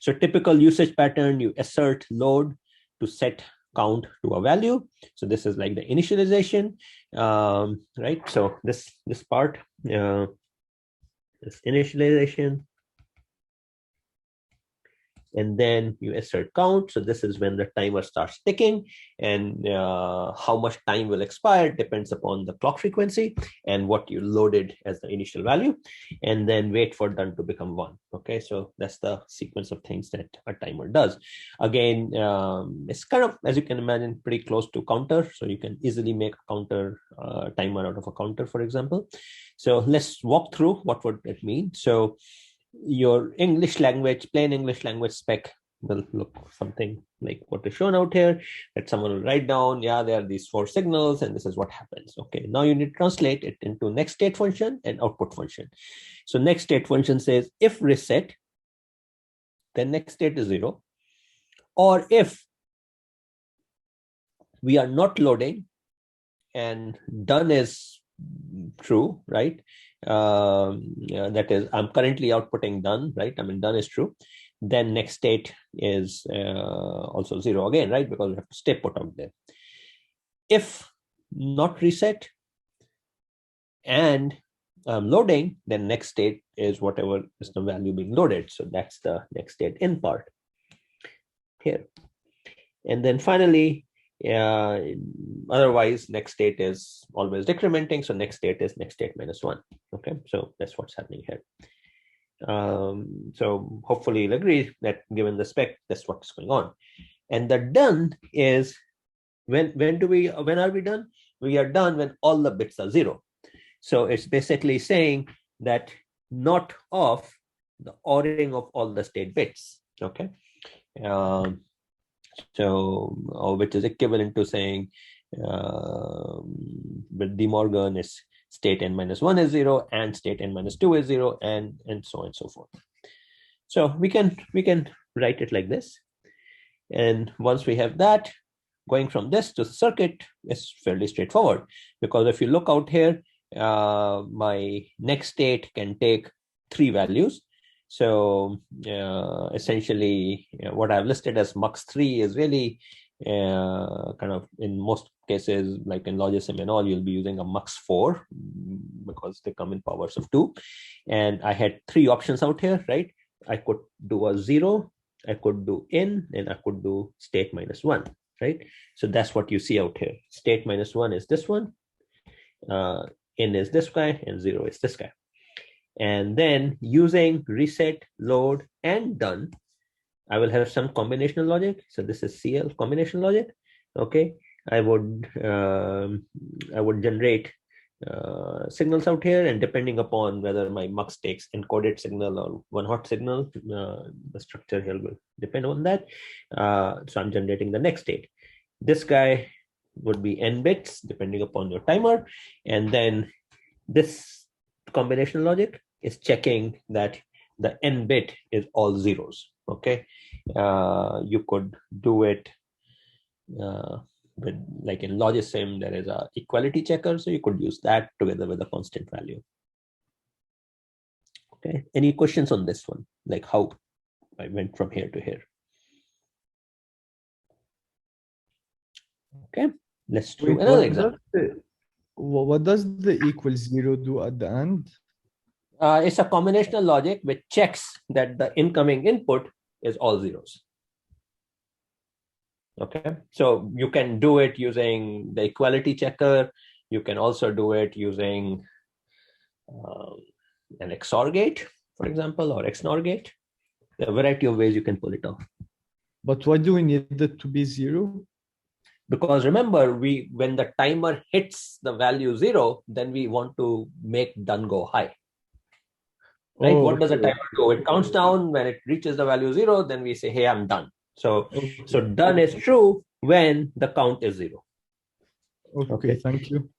So typical usage pattern, you assert load to set count to a value. So this is like the initialization, right? So this part, this initialization, and then you assert count. So this is when the timer starts ticking, and how much time will expire depends upon the clock frequency and what you loaded as the initial value, and then wait for done to become 1. Okay, so that's the sequence of things that a timer does. Again, it's kind of, as you can imagine, pretty close to counter. So you can easily make a counter timer out of a counter, for example. So let's walk through what would it mean. So your plain English language spec will look something like what is shown out here, that someone will write down, yeah, there are these 4 signals and this is what happens. Okay, now you need to translate it into next state function and output function. So next state function says if reset, then next state is 0, or if we are not loading and done is true, right? Yeah, that is, I'm currently outputting done, right? I mean, done is true. Then next state is also 0 again, right? Because we have to stay put out there. If not reset and loading, then next state is whatever is the value being loaded. So that's the next state in part. here. And then finally, otherwise, next state is always decrementing. So next state is next state minus 1. Okay, so that's what's happening here. So hopefully you'll agree that given the spec, that's what's going on. And the done is when are we done? We are done when all the bits are 0. So it's basically saying that not of the ordering of all the state bits. Okay. Which is equivalent to saying with De Morgan is state n minus 1 is 0 and state n minus 2 is 0 and so on and so forth. So we can write it like this. And once we have that, going from this to the circuit is fairly straightforward, because if you look out here, my next state can take 3 values. So essentially, what I've listed as mux3 is really kind of, in most cases, like in Logisim and all, you'll be using a mux4 because they come in powers of 2. And I had 3 options out here, right? I could do a 0, I could do in, and I could do state minus 1, right? So that's what you see out here. State minus 1 is this one, in is this guy, and 0 is this guy. And then using reset, load, and done, I will have some combinational logic. So this is CL combination logic. Okay, I would generate signals out here, and depending upon whether my mux takes encoded signal or one hot signal, the structure here will depend on that. So I'm generating the next state. This guy would be n bits depending upon your timer, and then this combination logic is checking that the n bit is all zeros. Okay, you could do it with, like in Logisim, there is a equality checker, so you could use that together with a constant value. Okay, any questions on this one, like how I went from here to here? Okay, let's do another example. What does the equal 0 do at the end? It's a combinational logic which checks that the incoming input is all zeros. Okay, so you can do it using the equality checker. You can also do it using an XOR gate, for example, or XNOR gate. There are a variety of ways you can pull it off. But why do we need it to be 0? Because remember, when the timer hits the value 0, then we want to make done go high. Right? Oh, what does a timer do? It counts down. When it reaches the value 0, then we say, hey, I'm done. So done is true when the count is 0. Okay, thank you.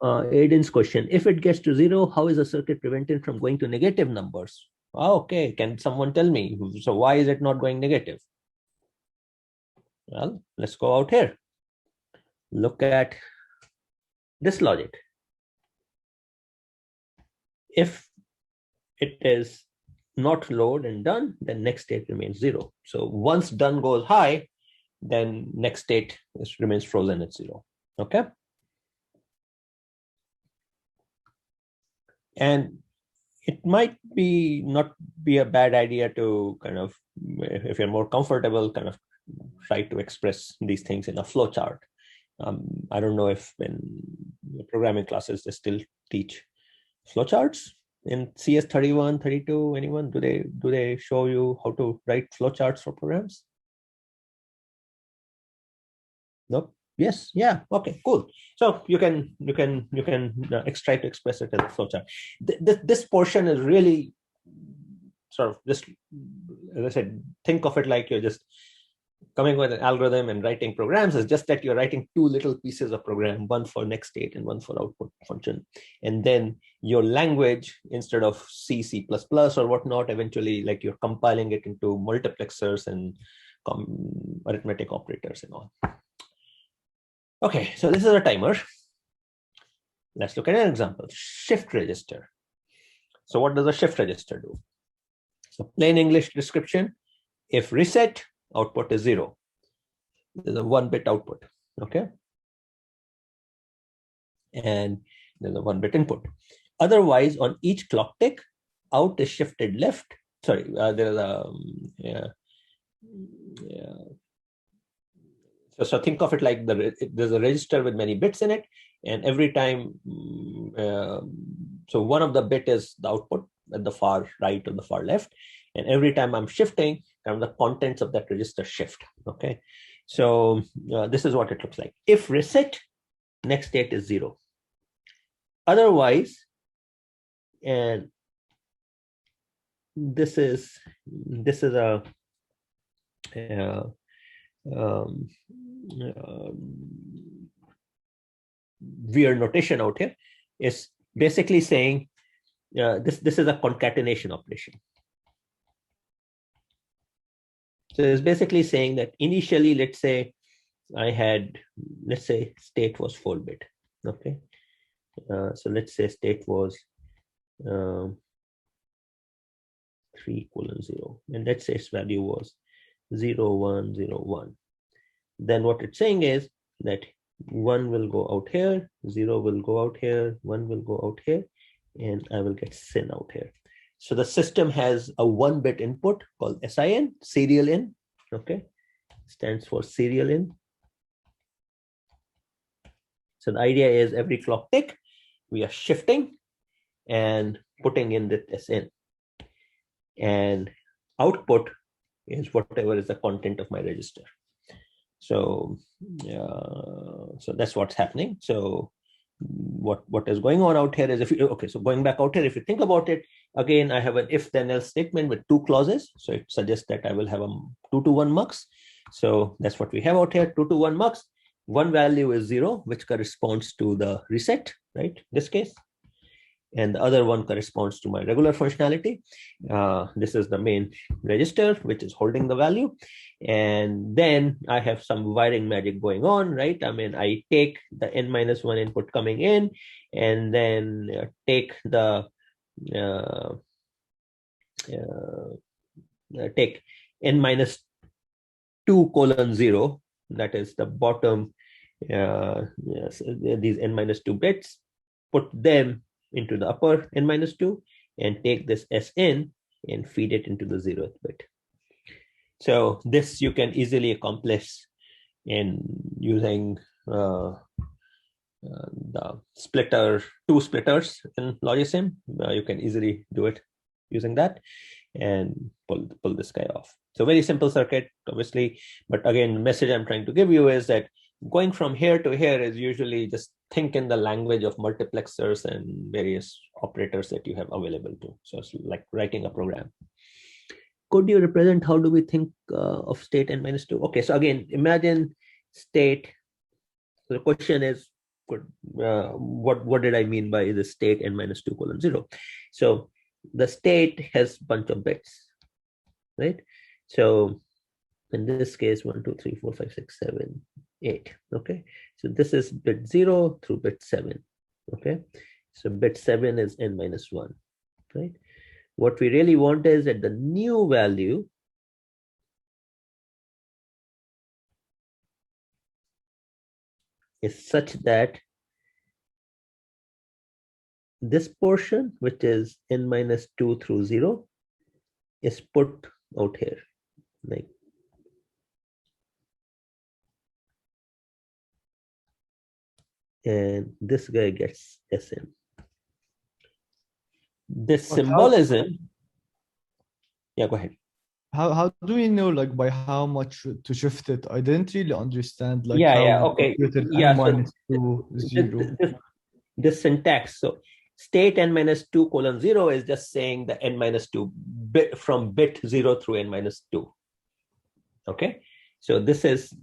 Aiden's question: if it gets to 0, how is the circuit prevented from going to negative numbers? Okay, can someone tell me? So why is it not going negative? Well, let's go out here. Look at this logic. If it is not load and done, then next state remains 0. So once done goes high, then next state remains frozen at 0. Okay. And it might not be a bad idea to kind of, if you're more comfortable, kind of try to express these things in a flowchart. I don't know if in programming classes they still teach flowcharts in CS 31, 32. Anyone? Do they show you how to write flowcharts for programs? Nope. Yes. Yeah. Okay. Cool. So you can try to express it as a flowchart. This portion is really sort of just, as I said, think of it like you're just coming with an algorithm and writing programs. Is just that you're writing 2 little pieces of program, one for next state and one for output function. And then your language, instead of C, C++ or whatnot, eventually like you're compiling it into multiplexers and arithmetic operators and all. Okay, so this is a timer. Let's look at an example. Shift register. So what does a shift register do? So plain English description: if reset, output is 0. There's a 1-bit output. Okay. And there's a 1-bit input. Otherwise, on each clock tick, out is shifted left. Sorry, there is a So think of it like there's a register with many bits in it, and every time, so one of the bit is the output at the far right or the far left, and every time I'm shifting, kind of the contents of that register shift. Okay, so this is what it looks like. If reset, next state is 0. Otherwise, and this is a weird notation out here, is basically saying this is a concatenation operation. So it's basically saying that initially, let's say state was 4-bit. Okay, so let's say state was 3:0, and let's say its value was 0, 1, 0, 1. Then what it's saying is that 1 will go out here, 0 will go out here, 1 will go out here, and I will get sin out here. So the system has a 1-bit input called SIN, serial in. Okay, stands for serial in. So the idea is every clock tick, we are shifting and putting in the SN. And output is whatever is the content of my register. So so that's what's happening. So what is going on out here is, so going back out here, if you think about it, again, I have an if then else statement with 2 clauses. So it suggests that I will have a 2 to 1 mux. So that's what we have out here, 2 to 1 mux. One value is 0, which corresponds to the reset, right? In this case. And the other one corresponds to my regular functionality. This is the main register, which is holding the value. And then I have some wiring magic going on, right? I mean, I take the n-1 input coming in, and then take the take n-2:0, that is the bottom, these n-2 bits, put them into the upper n-2, and take this SN and feed it into the 0th bit. So this you can easily accomplish in using the splitter, 2 splitters in Logisim. You can easily do it using that and pull this guy off. So very simple circuit, obviously, but again, the message I'm trying to give you is that going from here to here is usually just think in the language of multiplexers and various operators that you have available to. So it's like writing a program. Could you represent, how do we think of state n-2? Okay, so again, imagine state. So the question is, what did I mean by the state n-2:0? So the state has a bunch of bits, right? So in this case, 1, 2, 3, 4, 5, 6, 7, 8. Okay, so this is bit 0 through bit 7. Okay, so bit 7 is n-1, right? What we really want is that the new value is such that this portion, which is n-2 through 0, is put out here, like and this guy gets SN. This symbolism, yeah, go ahead. How do we know, like, by how much to shift it? I didn't really understand, like, okay, n-2:0. This syntax. So state n-2:0 is just saying the n-2 bit from bit 0 through n-2. Okay, so this is,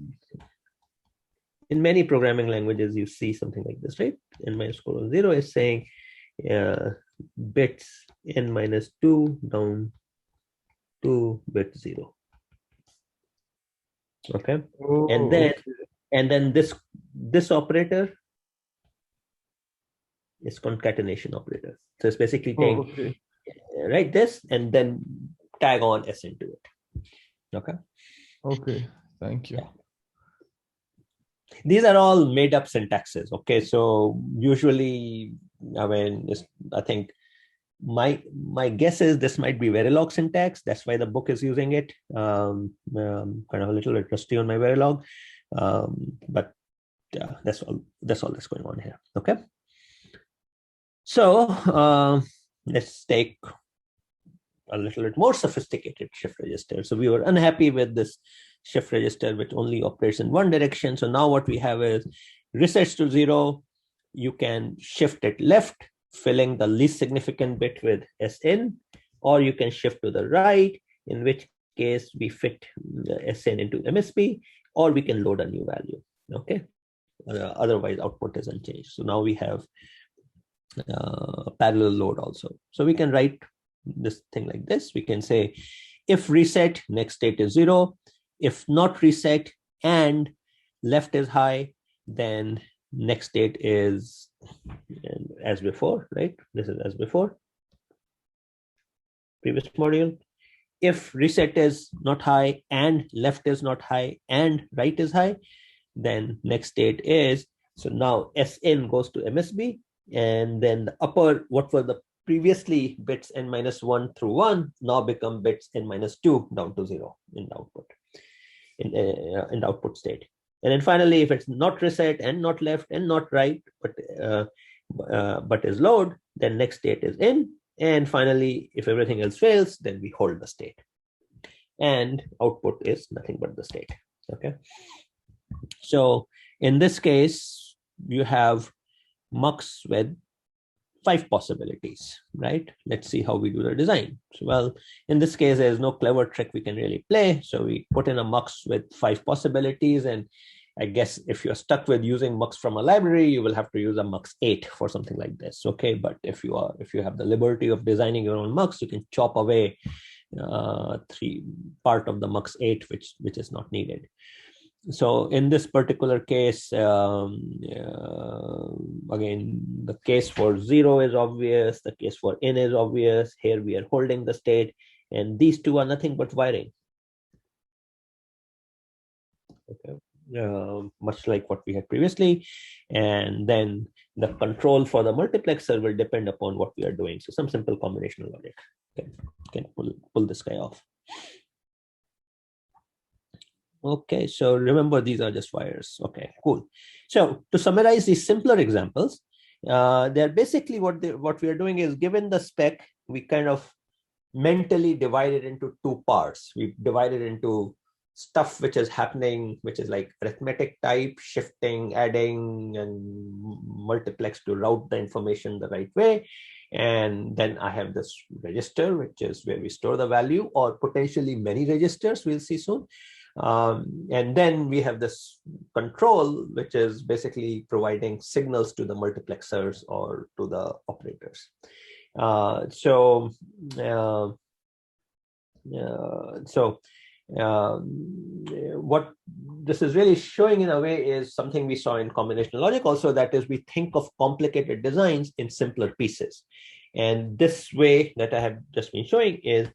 in many programming languages, you see something like this, right? n-2:0 is saying bits n-2 down to bit 0. Okay, and then this operator is concatenation operator. So it's basically saying write this and then tag on S into it. Okay. Okay, thank you. Yeah. These are all made up syntaxes. Okay, so usually, I mean, I think my guess is this might be Verilog syntax. That's why the book is using it. Kind of a little bit rusty on my Verilog, But that's all that's going on here. Okay. So let's take a little bit more sophisticated shift register. So we were unhappy with this shift register, which only operates in one direction. So now what we have is resets to 0. You can shift it left, filling the least significant bit with SN, or you can shift to the right, in which case we fit the SN into MSB, or we can load a new value. Okay. Otherwise, output is unchanged. So now we have parallel load also. So we can write this thing like this. We can say if reset, next state is 0. If not reset and left is high, then next state is as before, right? This is as before, previous module. If reset is not high and left is not high and right is high, then next state is, so now SN goes to MSB, and then the upper, what were the previously bits n-1 through 1 now become bits n-2 down to 0 in the output, in the output state. And then finally, if it's not reset and not left and not right, but is load, then next state is in. And finally, if everything else fails, then we hold the state. And output is nothing but the state. Okay. So in this case, you have mux with 5 possibilities, right? Let's see how we do the design. So, well, in this case, there's no clever trick we can really play. So we put in a mux with 5 possibilities. And I guess if you're stuck with using mux from a library, you will have to use a mux 8 for something like this. Okay, but if you have the liberty of designing your own mux, you can chop away 3 part of the mux 8, which is not needed. So in this particular case, again, the case for 0 is obvious. The case for in is obvious. Here we are holding the state, and these two are nothing but wiring. Okay. Much like what we had previously. And then the control for the multiplexer will depend upon what we are doing. So some simple combinational logic can pull this guy off. Okay, so remember, these are just wires. Okay, cool. So to summarize these simpler examples, they're basically what we are doing is, given the spec, we kind of mentally divide it into 2 parts. We divide it into stuff which is happening, which is like arithmetic type, shifting, adding, and multiplex to route the information the right way. And then I have this register, which is where we store the value, or potentially many registers, we'll see soon. And then we have this control, which is basically providing signals to the multiplexers or to the operators. What this is really showing in a way is something we saw in combinational logic also, that is, we think of complicated designs in simpler pieces. And this way that I have just been showing is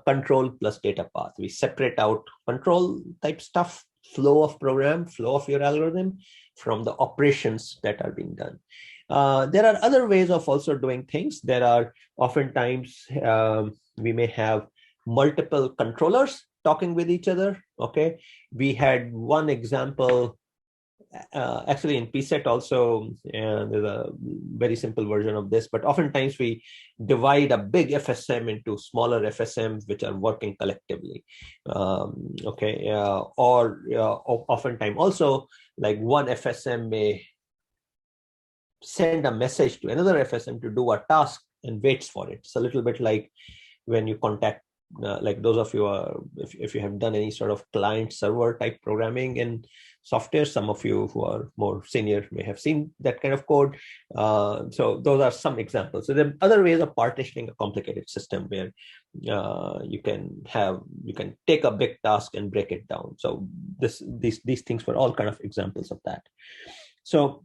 control plus data path. We separate out control type stuff, flow of program, flow of your algorithm, from the operations that are being done. There are other ways of also doing things. There are oftentimes we may have multiple controllers talking with each other. Okay, we had one example actually in PSET also, and there's a very simple version of this, but oftentimes we divide a big FSM into smaller FSMs which are working collectively. Or oftentimes also, like one FSM may send a message to another FSM to do a task and waits for it. It's a little bit like when you contact like those of you if you have done any sort of client server type programming in software, some of you who are more senior may have seen that kind of code. So those are some examples. So there are other ways of partitioning a complicated system where you can take a big task and break it down. So these things were all kind of examples of that. So,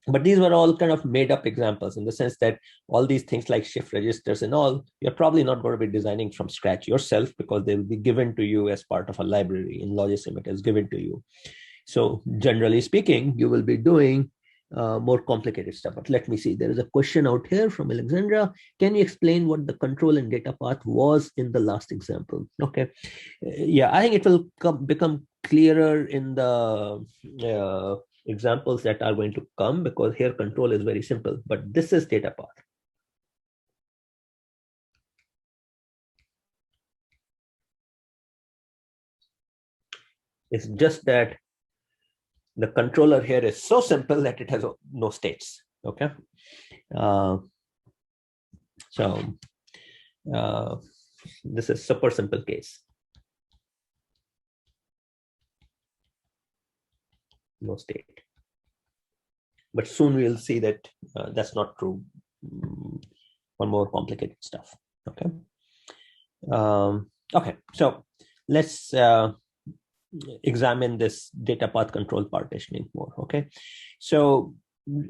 but these were all kind of made up examples in the sense that all these things like shift registers and all, you're probably not going to be designing from scratch yourself, because they will be given to you as part of a library. In Logisim, it is given to you. So generally speaking, you will be doing more complicated stuff. But let me see, there is a question out here from Alexandra. Can you explain what the control and data path was in the last example? Okay. Yeah, I think it will become clearer in the examples that are going to come, because here control is very simple, but this is data path. It's just that the controller here is so simple that it has no states. Okay. This is super simple case. No state. But soon we'll see that that's not true for more complicated stuff. Okay. Okay. So let's examine this data path control partitioning more. Okay. So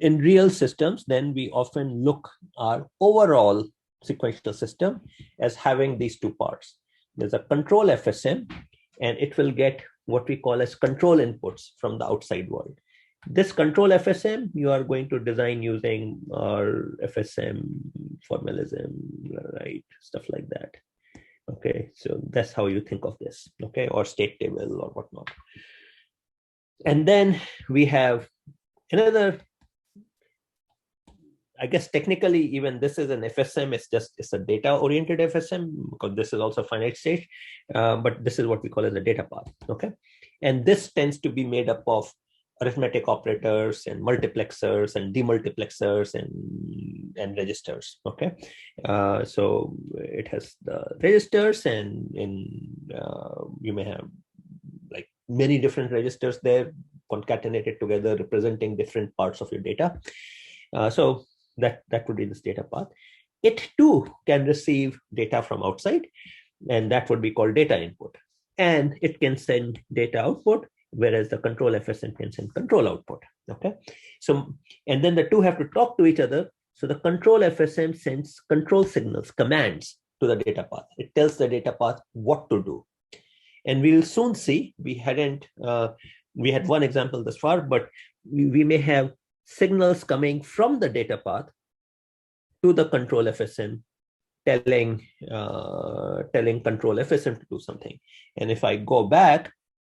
in real systems, then we often look our overall sequential system as having these two parts. There's a control FSM, and it will get what we call as control inputs from the outside world. This control FSM, you are going to design using our FSM formalism, right? Stuff like that. Okay, so that's how you think of this, okay, or state table or whatnot. And then we have another, I guess technically even this is an FSM, it's a data-oriented FSM, because this is also finite state, but this is what we call as a data path, okay? And this tends to be made up of arithmetic operators and multiplexers and demultiplexers and registers, okay? So it has the registers, and you may have like many different registers there concatenated together representing different parts of your data. So that would be this data path. It too can receive data from outside, and that would be called data input. And it can send data output, whereas the control FSM can send control output. Okay. So, and then the two have to talk to each other. So the control FSM sends control signals, commands to the data path. It tells the data path what to do. And we will soon see, we had one example thus far, but we may have signals coming from the data path to the control FSM, telling control FSM to do something. And if I go back,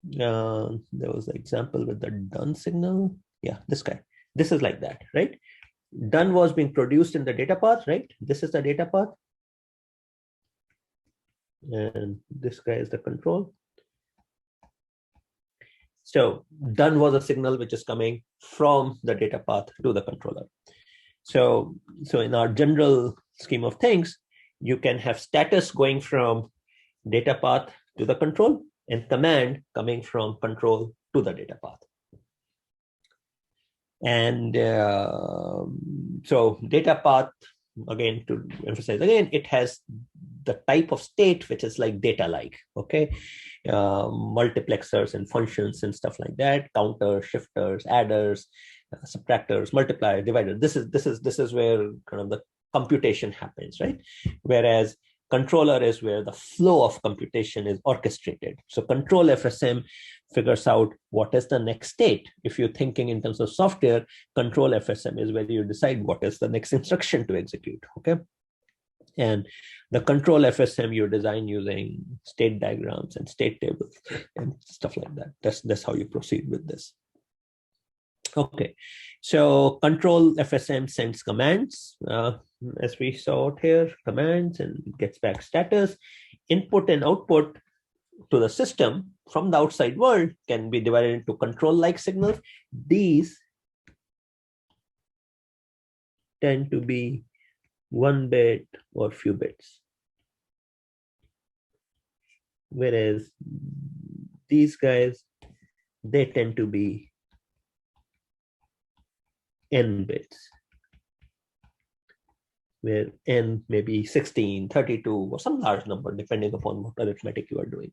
there was an example with the done signal. Yeah, this guy. This is like that, right? Done was being produced in the data path, right? This is the data path. And this guy is the control. So done was a signal which is coming from the data path to the controller. So in our general scheme of things, you can have status going from data path to the control and command coming from control to the data path. And so data path, again, to emphasize again, it has the type of state which is like data-like, okay? Multiplexers and functions and stuff like that, counters, shifters, adders, subtractors, multipliers, dividers. This is where kind of the computation happens, right? Whereas controller is where the flow of computation is orchestrated. So control FSM figures out what is the next state. If you're thinking in terms of software, control FSM is where you decide what is the next instruction to execute, okay? And the control FSM you design using state diagrams and state tables and stuff like that. That's how you proceed with this. Okay, so control FSM sends commands, as we saw it here, commands, and gets back status. Input and output to the system from the outside world can be divided into control-like signals. These tend to be 1 bit or few bits, whereas these guys, they tend to be n bits, where n may be 16, 32, or some large number, depending upon what arithmetic you are doing.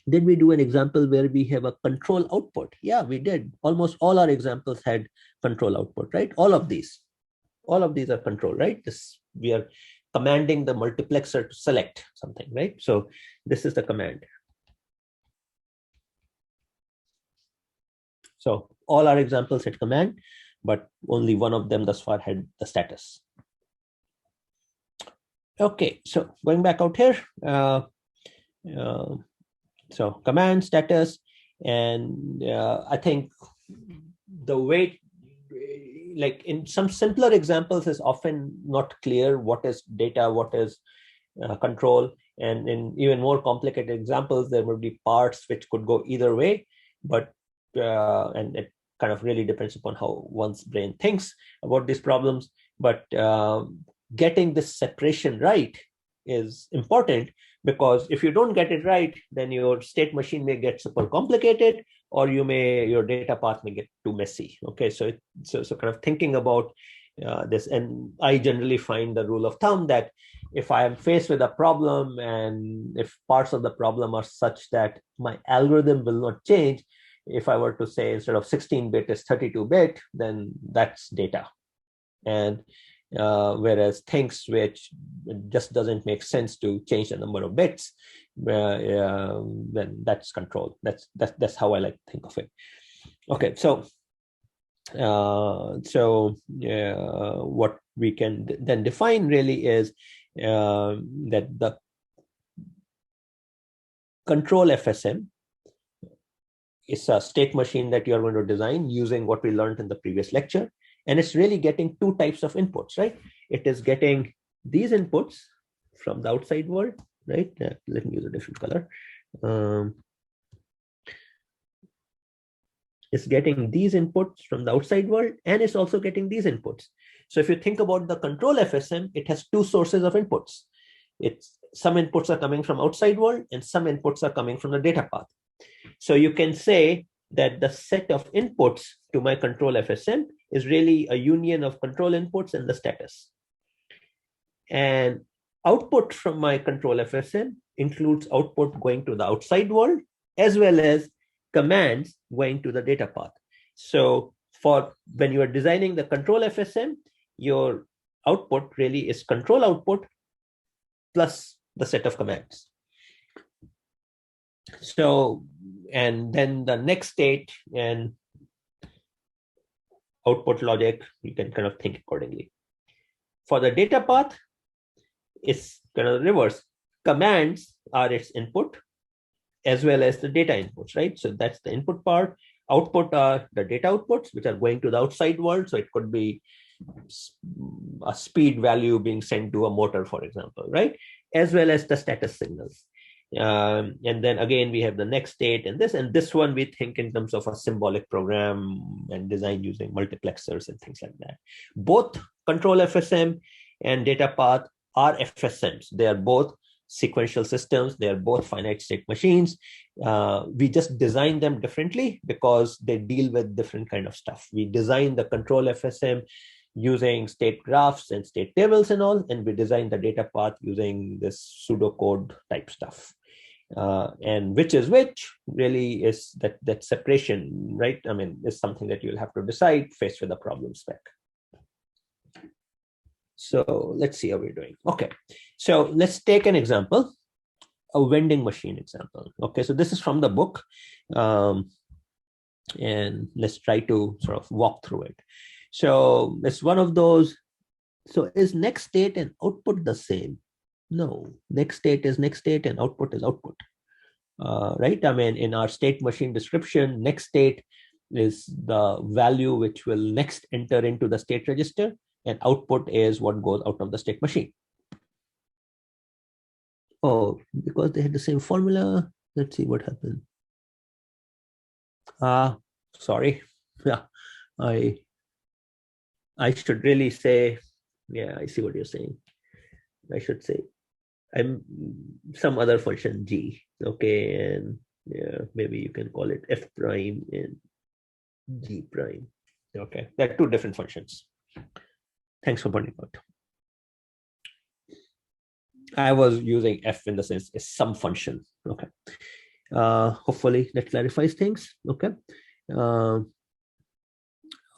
Did we do an example where we have a control output? Yeah, we did. Almost all our examples had control output, right? All of these are control, right? We are commanding the multiplexer to select something, right? So this is the command. So all our examples had command, but only one of them thus far had the status. Okay, so going back out here, So command status, and I think the way, like in some simpler examples, is often not clear what is data, what is control, and in even more complicated examples, there will be parts which could go either way, but and it kind of really depends upon how one's brain thinks about these problems. But getting this separation right is important, because if you don't get it right, then your state machine may get super complicated, or your data path may get too messy. Okay, so kind of thinking about this, and I generally find the rule of thumb that if I am faced with a problem, and if parts of the problem are such that my algorithm will not change, if I were to say instead of 16-bit is 32-bit, then that's data. And whereas things which just doesn't make sense to change the number of bits, then that's control. That's how I like to think of it. Okay, so what we can then define really is that the control FSM is a state machine that you're going to design using what we learned in the previous lecture. And it's really getting two types of inputs, right? It is getting these inputs from the outside world, right? Let me use a different color. It's getting these inputs from the outside world, and it's also getting these inputs. So if you think about the control FSM, it has two sources of inputs. Some inputs are coming from outside world, and some inputs are coming from the data path. So you can say that the set of inputs to my control FSM is really a union of control inputs and the status. And output from my control FSM includes output going to the outside world, as well as commands going to the data path. So for when you are designing the control FSM, your output really is control output plus the set of commands. So, and then the next state and output logic, you can kind of think accordingly. For the data path, it's kind of reverse. Commands are its input as well as the data inputs, right? So that's the input part. Output are the data outputs, which are going to the outside world. So it could be a speed value being sent to a motor, for example, right? As well as the status signals. And then again, we have the next state and this one we think in terms of a symbolic program and design using multiplexers and things like that. Both control FSM and data path are FSMs. They are both sequential systems. They are both finite state machines. We just design them differently because they deal with different kind of stuff. We design the control FSM using state graphs and state tables and all, and we design the data path using this pseudocode type stuff. And which really is that separation, right? I mean, is something that you'll have to decide faced with a problem spec. So let's see how we're doing. Okay, so let's take an example, a vending machine example. Okay, so this is from the book, and let's try to sort of walk through it. So it's one of those. So is next state and output the same? No, next state is next state and output is output, right? I mean, in our state machine description, next state is the value which will next enter into the state register, and output is what goes out of the state machine. Oh, because they had the same formula. Let's see what happened. Sorry. Yeah, I should really say, yeah, I see what you're saying. I should say I'm some other function G. Okay, and yeah, maybe you can call it F prime and G prime. Okay, they're two different functions. Thanks for pointing out. I was using F in the sense is some function. Okay. Hopefully that clarifies things. Okay.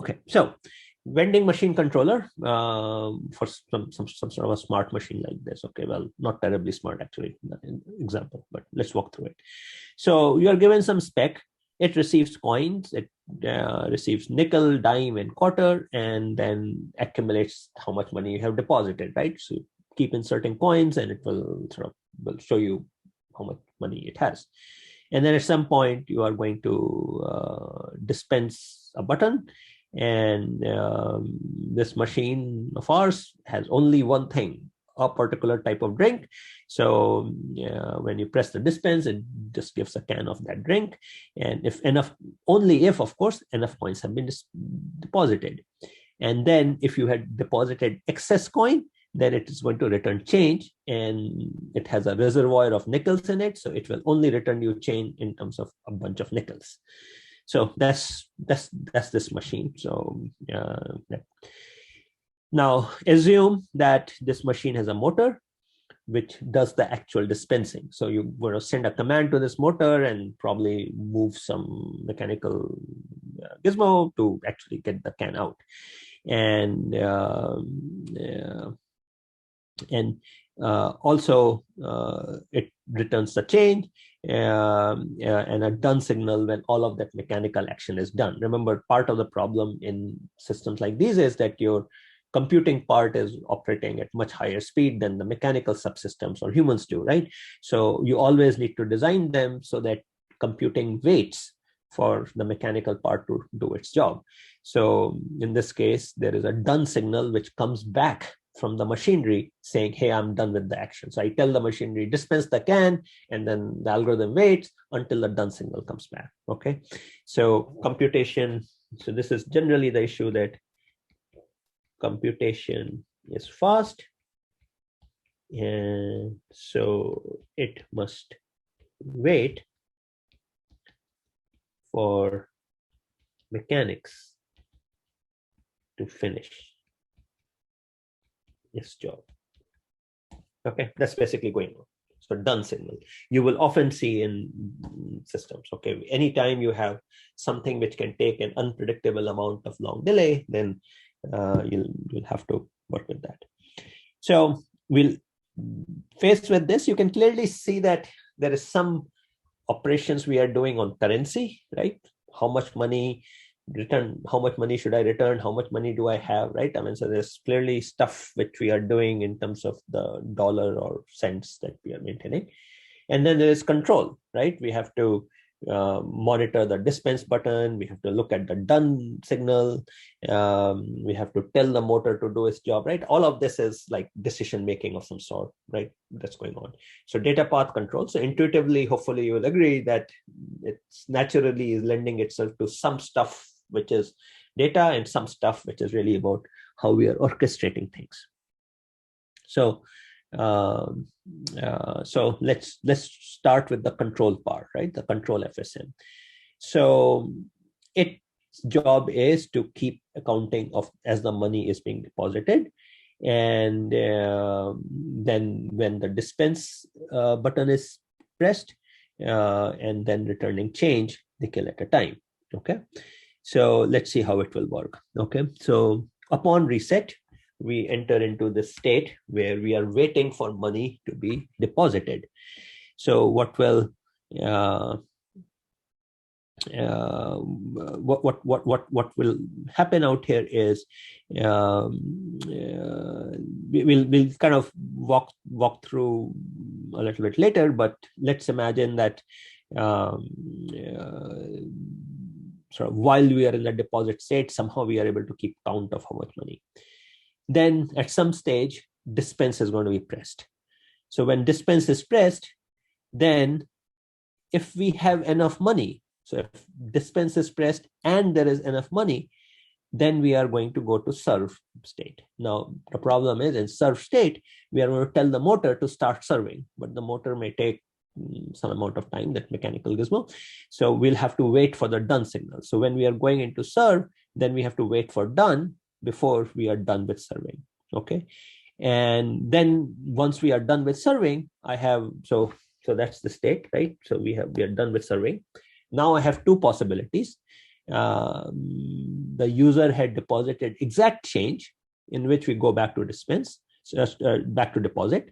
Okay. So vending machine controller for some sort of a smart machine like this. Okay. Well, not terribly smart actually, example, but let's walk through it. So you are given some spec. It receives coins, it receives nickel, dime, and quarter, and then accumulates how much money you have deposited, right? So keep inserting coins and it will sort of will show you how much money it has. And then at some point you are going to dispense a button, and this machine of ours has only one thing, a particular type of drink. So when you press the dispense, it just gives a can of that drink. And if enough, only if, of course, enough coins have been deposited. And then if you had deposited excess coin, then it is going to return change, and it has a reservoir of nickels in it. So it will only return you change in terms of a bunch of nickels. So that's this machine. So now assume that this machine has a motor which does the actual dispensing. So you want to send a command to this motor and probably move some mechanical gizmo to actually get the can out. And also it returns the change and a done signal when all of that mechanical action is done. Remember, part of the problem in systems like these is that your computing part is operating at much higher speed than the mechanical subsystems or humans do, right? So you always need to design them so that computing waits for the mechanical part to do its job. So in this case, there is a done signal which comes back from the machinery saying, hey, I'm done with the action. So I tell the machinery, dispense the can, and then the algorithm waits until the done signal comes back. Okay. So computation, so this is generally the issue, that computation is fast, and so it must wait for mechanics to finish its job. Okay, that's basically going on. So done signal you will often see in systems. Okay, anytime you have something which can take an unpredictable amount of long delay, then you'll have to work with that. So we'll faced with this, you can clearly see that there is some operations we are doing on currency, right? How much money return, how much money should I return, how much money do I have, right? I mean, so there's clearly stuff which we are doing in terms of the dollar or cents that we are maintaining. And then there is control, right? We have to monitor the dispense button, we have to look at the done signal, we have to tell the motor to do its job, right? All of this is like decision making of some sort, right? That's going on. So data path control. So intuitively, hopefully you will agree that it's naturally is lending itself to some stuff which is data and some stuff which is really about how we are orchestrating things. So so let's start with the control part, right? The control FSM. So its job is to keep accounting of as the money is being deposited, and then when the dispense button is pressed, and then returning change nickel at a time. Okay, so let's see how it will work. Okay, so upon reset, we enter into the state where we are waiting for money to be deposited. So what will what will happen out here is we'll kind of walk through a little bit later, but let's imagine that sort of while we are in the deposit state, somehow we are able to keep count of how much money. Then at some stage, dispense is going to be pressed. So when dispense is pressed, then if we have enough money, so if dispense is pressed and there is enough money, then we are going to go to serve state. Now, the problem is in serve state, we are going to tell the motor to start serving, but the motor may take some amount of time, that mechanical gizmo. So we'll have to wait for the done signal. So when we are going into serve, then we have to wait for done before we are done with serving. Okay, and then once we are done with serving, I have so that's the state, right? So we are done with serving. Now I have two possibilities. The user had deposited exact change, in which we go back to dispense, so back to deposit,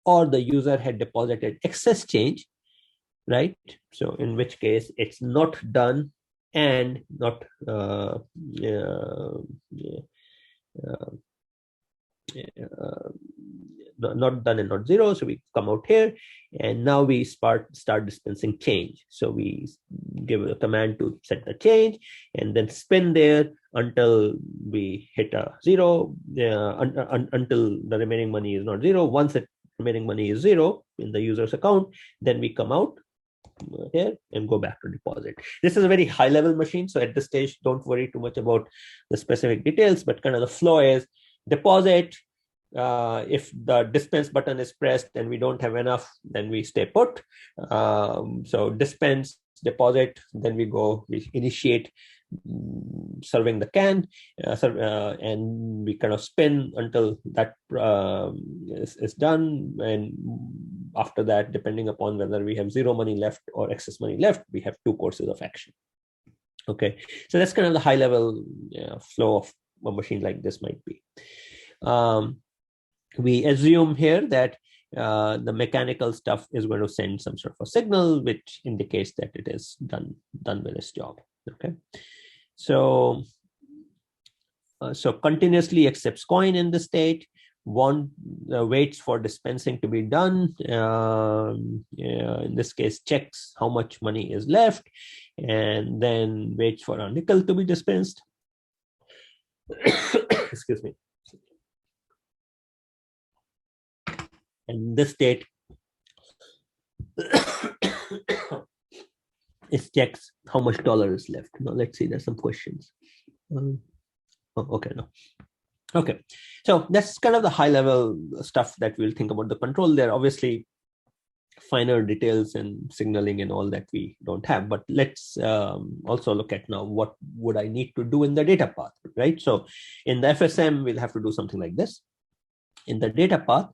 or the user had deposited excess change, right? So in which case it's not done and not not done and not zero. So we come out here, and now we start dispensing change. So we give a command to set the change, and then spin there until we hit a zero, until the remaining money is not zero. Once the remaining money is zero in the user's account, then we come out here and go back to deposit. This is a very high level machine, so at this stage don't worry too much about the specific details, but kind of the flow is deposit. If the dispense button is pressed and we don't have enough, then we stay put. So dispense, deposit, then we initiate serving the can, and we kind of spin until that is done. And after that, depending upon whether we have zero money left or excess money left, we have two courses of action. Okay, so that's kind of the high level flow of a machine like this might be. We assume here that the mechanical stuff is going to send some sort of a signal which indicates that it is done with its job. Okay, so continuously accepts coin in the state, waits for dispensing to be done. In this case, checks how much money is left, and then waits for a nickel to be dispensed. Excuse me. And this state it checks how much dollar is left. Now let's see, there's some questions. Okay, no. Okay, so that's kind of the high level stuff that we'll think about the control. There are obviously finer details and signaling and all that we don't have, but let's also look at now what would I need to do in the data path, right? So in the FSM, we'll have to do something like this. In the data path,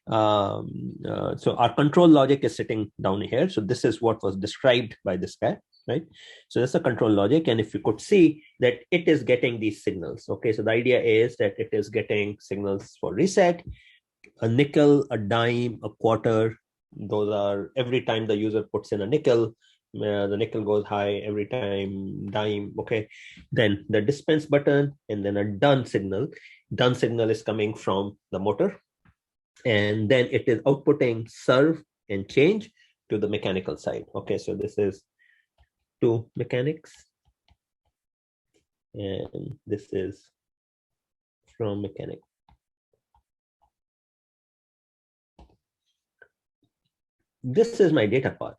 so our control logic is sitting down here. So this is what was described by this guy, right? So that's a control logic. And if you could see that it is getting these signals. Okay, so the idea is that it is getting signals for reset, a nickel, a dime, a quarter. Those are every time the user puts in a nickel, the nickel goes high every time, dime. Okay, then the dispense button, and then a done signal. Done signal is coming from the motor, and then it is outputting serve and change to the mechanical side. Okay, so this is to mechanics, and this is from mechanic. This is my data path.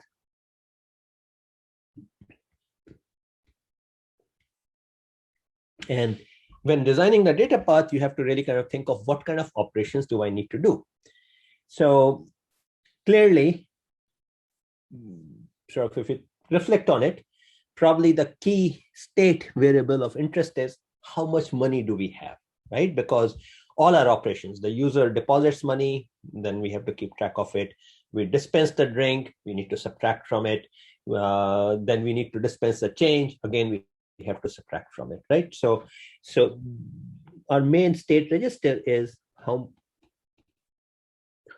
And when designing the data path, you have to really kind of think of what kind of operations do I need to do. So clearly, sort of if you reflect on it, probably the key state variable of interest is how much money do we have, right? Because all our operations, the user deposits money, then we have to keep track of it. We dispense the drink, we need to subtract from it. Then we need to dispense the change. Again, we have to subtract from it, right? So our main state register is how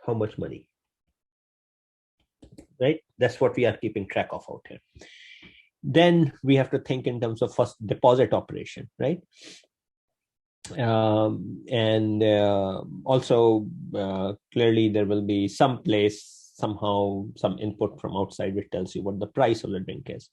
much money, right? That's what we are keeping track of out here. Then we have to think in terms of first deposit operation, right? And also clearly there will be some place somehow some input from outside which tells you what the price of the drink is.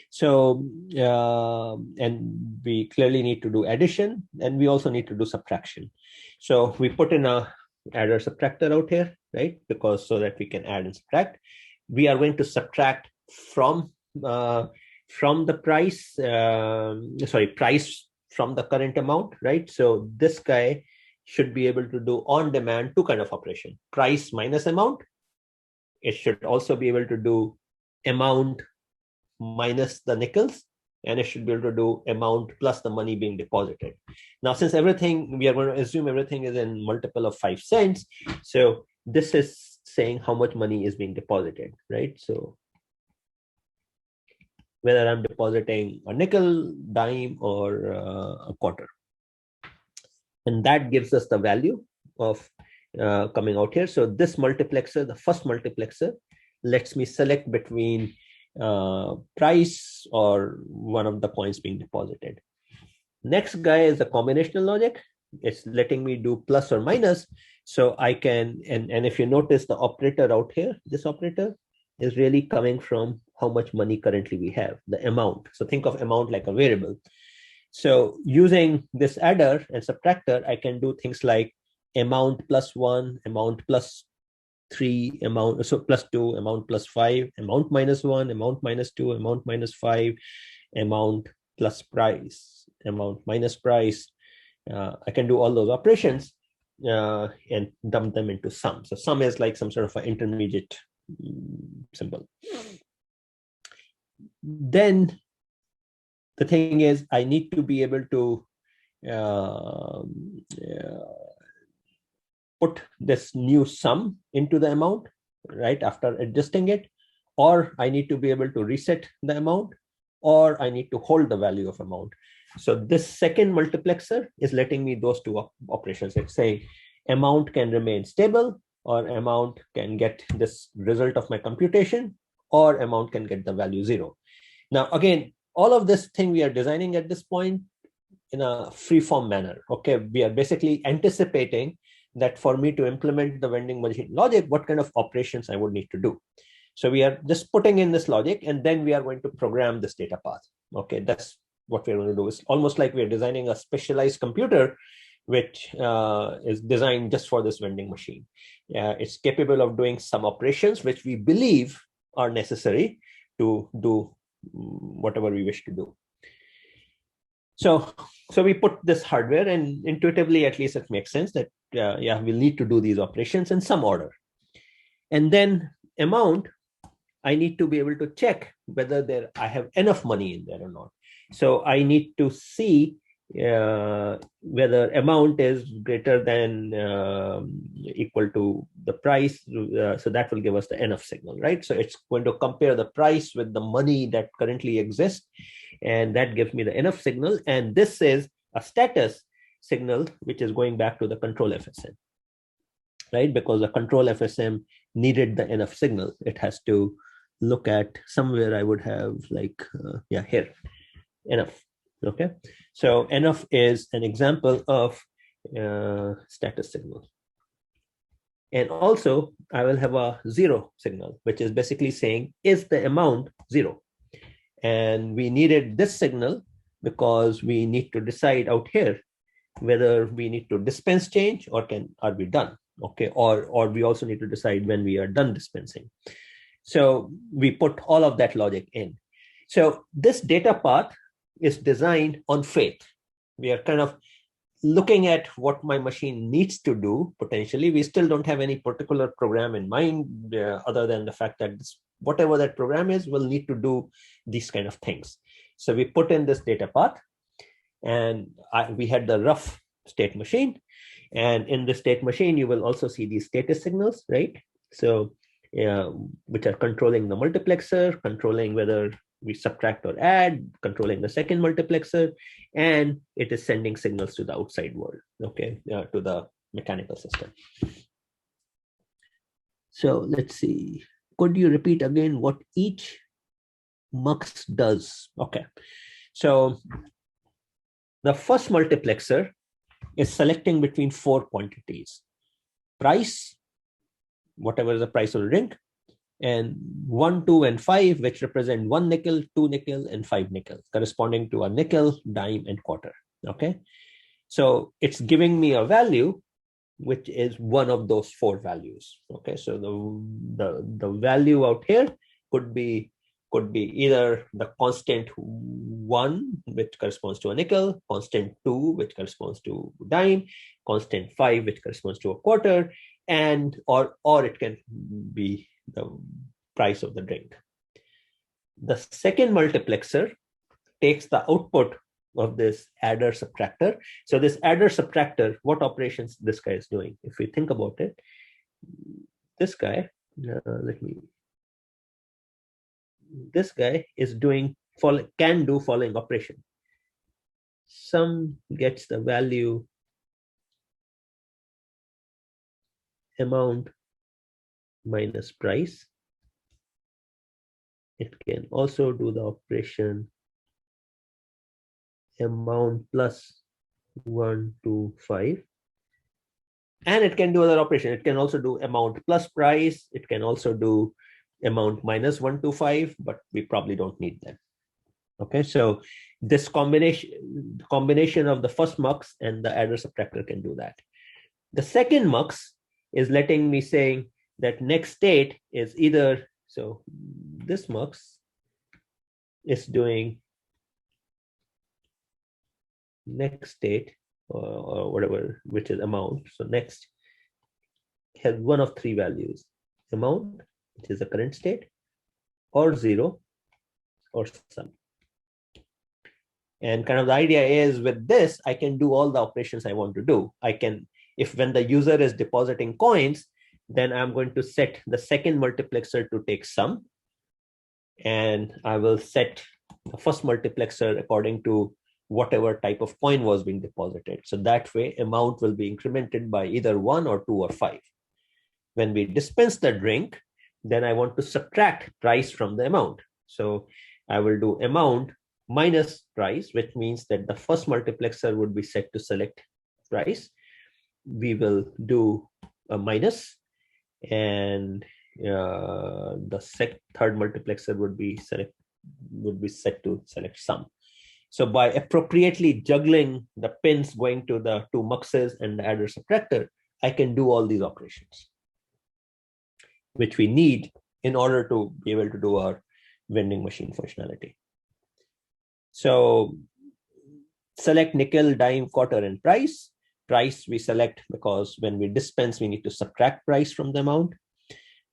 So and we clearly need to do addition, and we also need to do subtraction. So we put in a adder subtractor out here, right? Because so that we can add and subtract. We are going to subtract from the price, price from the current amount, right? So this guy should be able to do on demand two kind of operation: price minus amount. It should also be able to do amount minus the nickels, and it should be able to do amount plus the money being deposited. Now, since everything, we are going to assume everything is in multiple of 5 cents. So this is saying how much money is being deposited, right? So whether I'm depositing a nickel, dime, or a quarter. And that gives us the value of coming out here. So this multiplexer, the first multiplexer, lets me select between price or one of the points being deposited. Next guy is the combinational logic. it's letting me do plus or minus. So I can, and if you notice the operator out here, this operator is really coming from how much money currently we have, the amount. So think of amount like a variable. So using this adder and subtractor, I can do things like amount plus 1, amount plus 3, amount, so plus 2, amount plus 5, amount minus 1, amount minus 2, amount minus 5, amount plus price, amount minus price. I can do all those operations and dump them into sum. So sum is like some sort of an intermediate symbol. Then the thing is, I need to be able to put this new sum into the amount, right, after adjusting it, or I need to be able to reset the amount, or I need to hold the value of amount. So this second multiplexer is letting me those two operations. Let's say amount can remain stable, or amount can get this result of my computation, or amount can get the value 0. Now, again, all of this thing we are designing at this point in a free-form manner. Okay, we are basically anticipating that for me to implement the vending machine logic, what kind of operations I would need to do. So we are just putting in this logic, and then we are going to program this data path. Okay, that's what we're going to do. It's almost like we're designing a specialized computer which is designed just for this vending machine. It's capable of doing some operations which we believe are necessary to do whatever we wish to do. So we put this hardware, and intuitively, at least it makes sense that, yeah, we'll need to do these operations in some order. And then amount, I need to be able to check whether I have enough money in there or not. So I need to see whether amount is greater than equal to the price. So that will give us the enough signal, right? So it's going to compare the price with the money that currently exists, and that gives me the enough signal. And this is a status signal, which is going back to the control FSM, right? Because the control FSM needed the enough signal. It has to look at somewhere. I would have like, yeah, here, enough. Okay, so enough is an example of status signal. And also I will have a 0 signal, which is basically saying, is the amount 0? And we needed this signal because we need to decide out here whether we need to dispense change or are we done. Okay, or we also need to decide when we are done dispensing. So we put all of that logic in. So this data path is designed on faith. We are kind of looking at what my machine needs to do potentially. We still don't have any particular program in mind, other than the fact that whatever that program is will need to do these kind of things. So we put in this data path, and we had the rough state machine. And in the state machine, you will also see these status signals, right? So which are controlling the multiplexer, controlling whether we subtract or add, controlling the second multiplexer, and it is sending signals to the outside world, okay, to the mechanical system. So let's see. Could you repeat again what each mux does? Okay. So the first multiplexer is selecting between 4 quantities: price, whatever is the price of the drink, and 1, 2, and 5, which represent 1 nickel, 2 nickel, and 5 nickel, corresponding to a nickel, dime, and quarter. Okay, so it's giving me a value which is one of those 4 values. Okay, so the value out here could be either the constant 1, which corresponds to a nickel, constant 2, which corresponds to dime, constant 5, which corresponds to a quarter, and or it can be the price of the drink. The second multiplexer takes the output of this adder subtractor. So this adder subtractor, what operations this guy is doing? If we think about it, this guy, this guy is can do following operation. Sum gets the value amount minus price. It can also do the operation amount plus 1, 2, 5. And it can do other operation. It can also do amount plus price. It can also do amount minus 1 to 5, but we probably don't need that. Okay, so this combination of the first mux and the adder subtractor can do that. The second mux is letting me saying that next state is either, so this mux is doing next state or whatever, which is amount. So next has one of three values: amount, which is the current state, or 0, or sum. And kind of the idea is with this, I can do all the operations I want to do. I can, if when the user is depositing coins, then I'm going to set the second multiplexer to take sum. And I will set the first multiplexer according to whatever type of coin was being deposited. So that way amount will be incremented by either 1 or 2 or 5. When we dispense the drink, then I want to subtract price from the amount. So I will do amount minus price, which means that the first multiplexer would be set to select price. We will do a minus, and the third multiplexer would be set to select sum. So by appropriately juggling the pins going to the two muxes and the adder subtractor, I can do all these operations, which we need in order to be able to do our vending machine functionality. So select nickel, dime, quarter, and price. Price we select because when we dispense, we need to subtract price from the amount.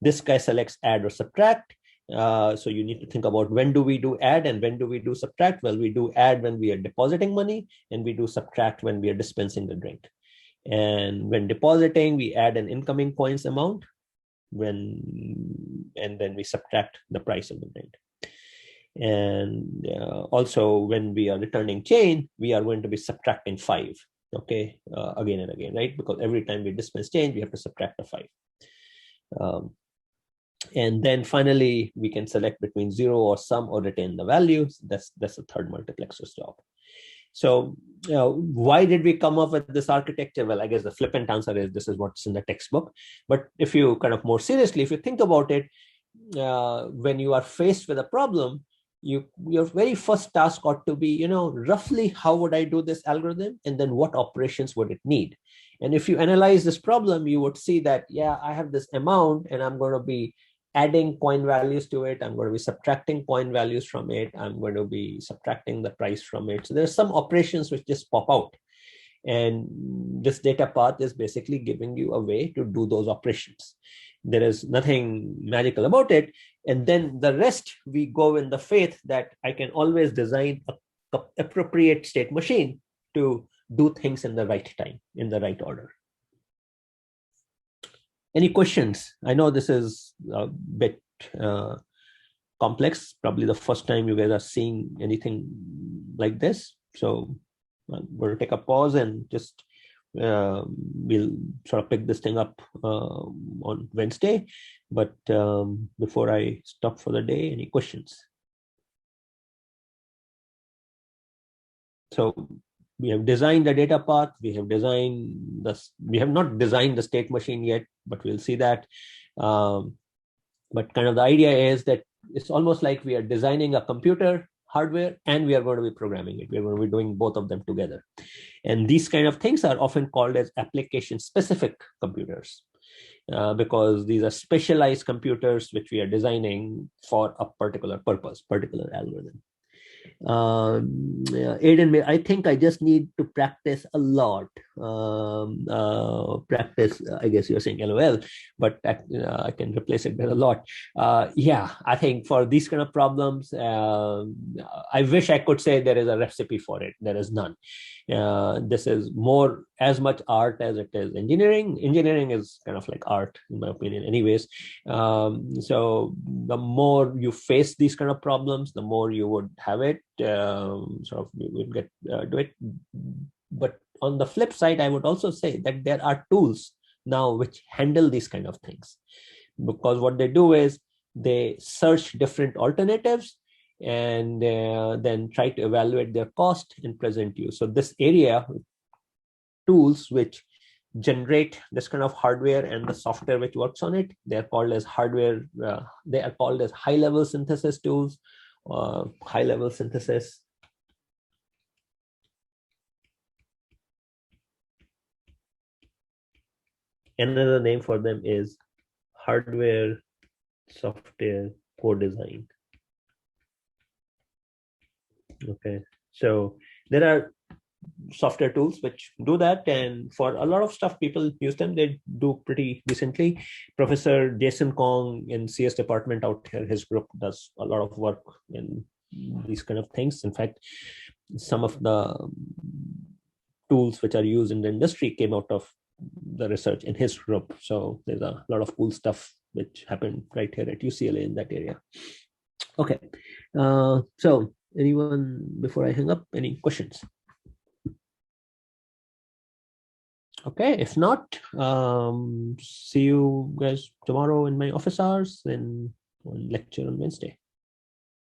This guy selects add or subtract. So you need to think about when do we do add and when do we do subtract. Well, we do add when we are depositing money, and we do subtract when we are dispensing the drink. And when depositing, we add an incoming coins amount, and then we subtract the price of the drink. And also when we are returning change, we are going to be subtracting 5, okay, again and again, right? Because every time we dispense change, we have to subtract a 5. And then finally, we can select between 0 or sum or retain the values. That's the third multiplexer's job. So why did we come up with this architecture? Well, I guess the flippant answer is this is what's in the textbook. But if you kind of more seriously, if you think about it, when you are faced with a problem, your very first task ought to be, roughly how would I do this algorithm, and then what operations would it need? And if you analyze this problem, you would see that, yeah, I have this amount and I'm going to be adding coin values to it. I'm going to be subtracting coin values from it. I'm going to be subtracting the price from it. So there's some operations which just pop out. And this data path is basically giving you a way to do those operations. There is nothing magical about it. And then the rest, we go in the faith that I can always design a appropriate state machine to do things in the right time, in the right order. Any questions? I know this is a bit complex. Probably the first time you guys are seeing anything like this. So we'll take a pause and just we'll sort of pick this thing up on Wednesday. But before I stop for the day, any questions? So we have designed the data path. We have not designed the state machine yet, but we'll see that. But kind of the idea is that it's almost like we are designing a computer hardware and we are going to be programming it. We're going to be doing both of them together. And these kind of things are often called as application specific computers because these are specialized computers which we are designing for a particular purpose, particular algorithm. Aiden, I think I just need to practice a lot. Practice, I guess you're saying LOL, but I can replace it with a lot. Yeah, I think for these kind of problems, I wish I could say there is a recipe for it. There is none. This is more as much art as it is engineering. Engineering is kind of like art, in my opinion, anyways. So the more you face these kind of problems, the more you would have it. Sort of you would get do it. But on the flip side, I would also say that there are tools now which handle these kind of things, because what they do is they search different alternatives and then try to evaluate their cost and present you. So this area tools which generate this kind of hardware and the software which works on it. They are called as hardware. They are called as high-level synthesis tools, high-level synthesis. Another name for them is hardware software co-design. Okay, so there are software tools which do that, and for a lot of stuff people use them. They do pretty decently. Professor Jason Kong in CS department out here, his group does a lot of work in these kind of things. In fact, some of the tools which are used in the industry came out of the research in his group. So there's a lot of cool stuff which happened right here at UCLA in that area. Okay, so anyone, before I hang up, any questions? Okay, if not, see you guys tomorrow in my office hours, then on lecture on Wednesday.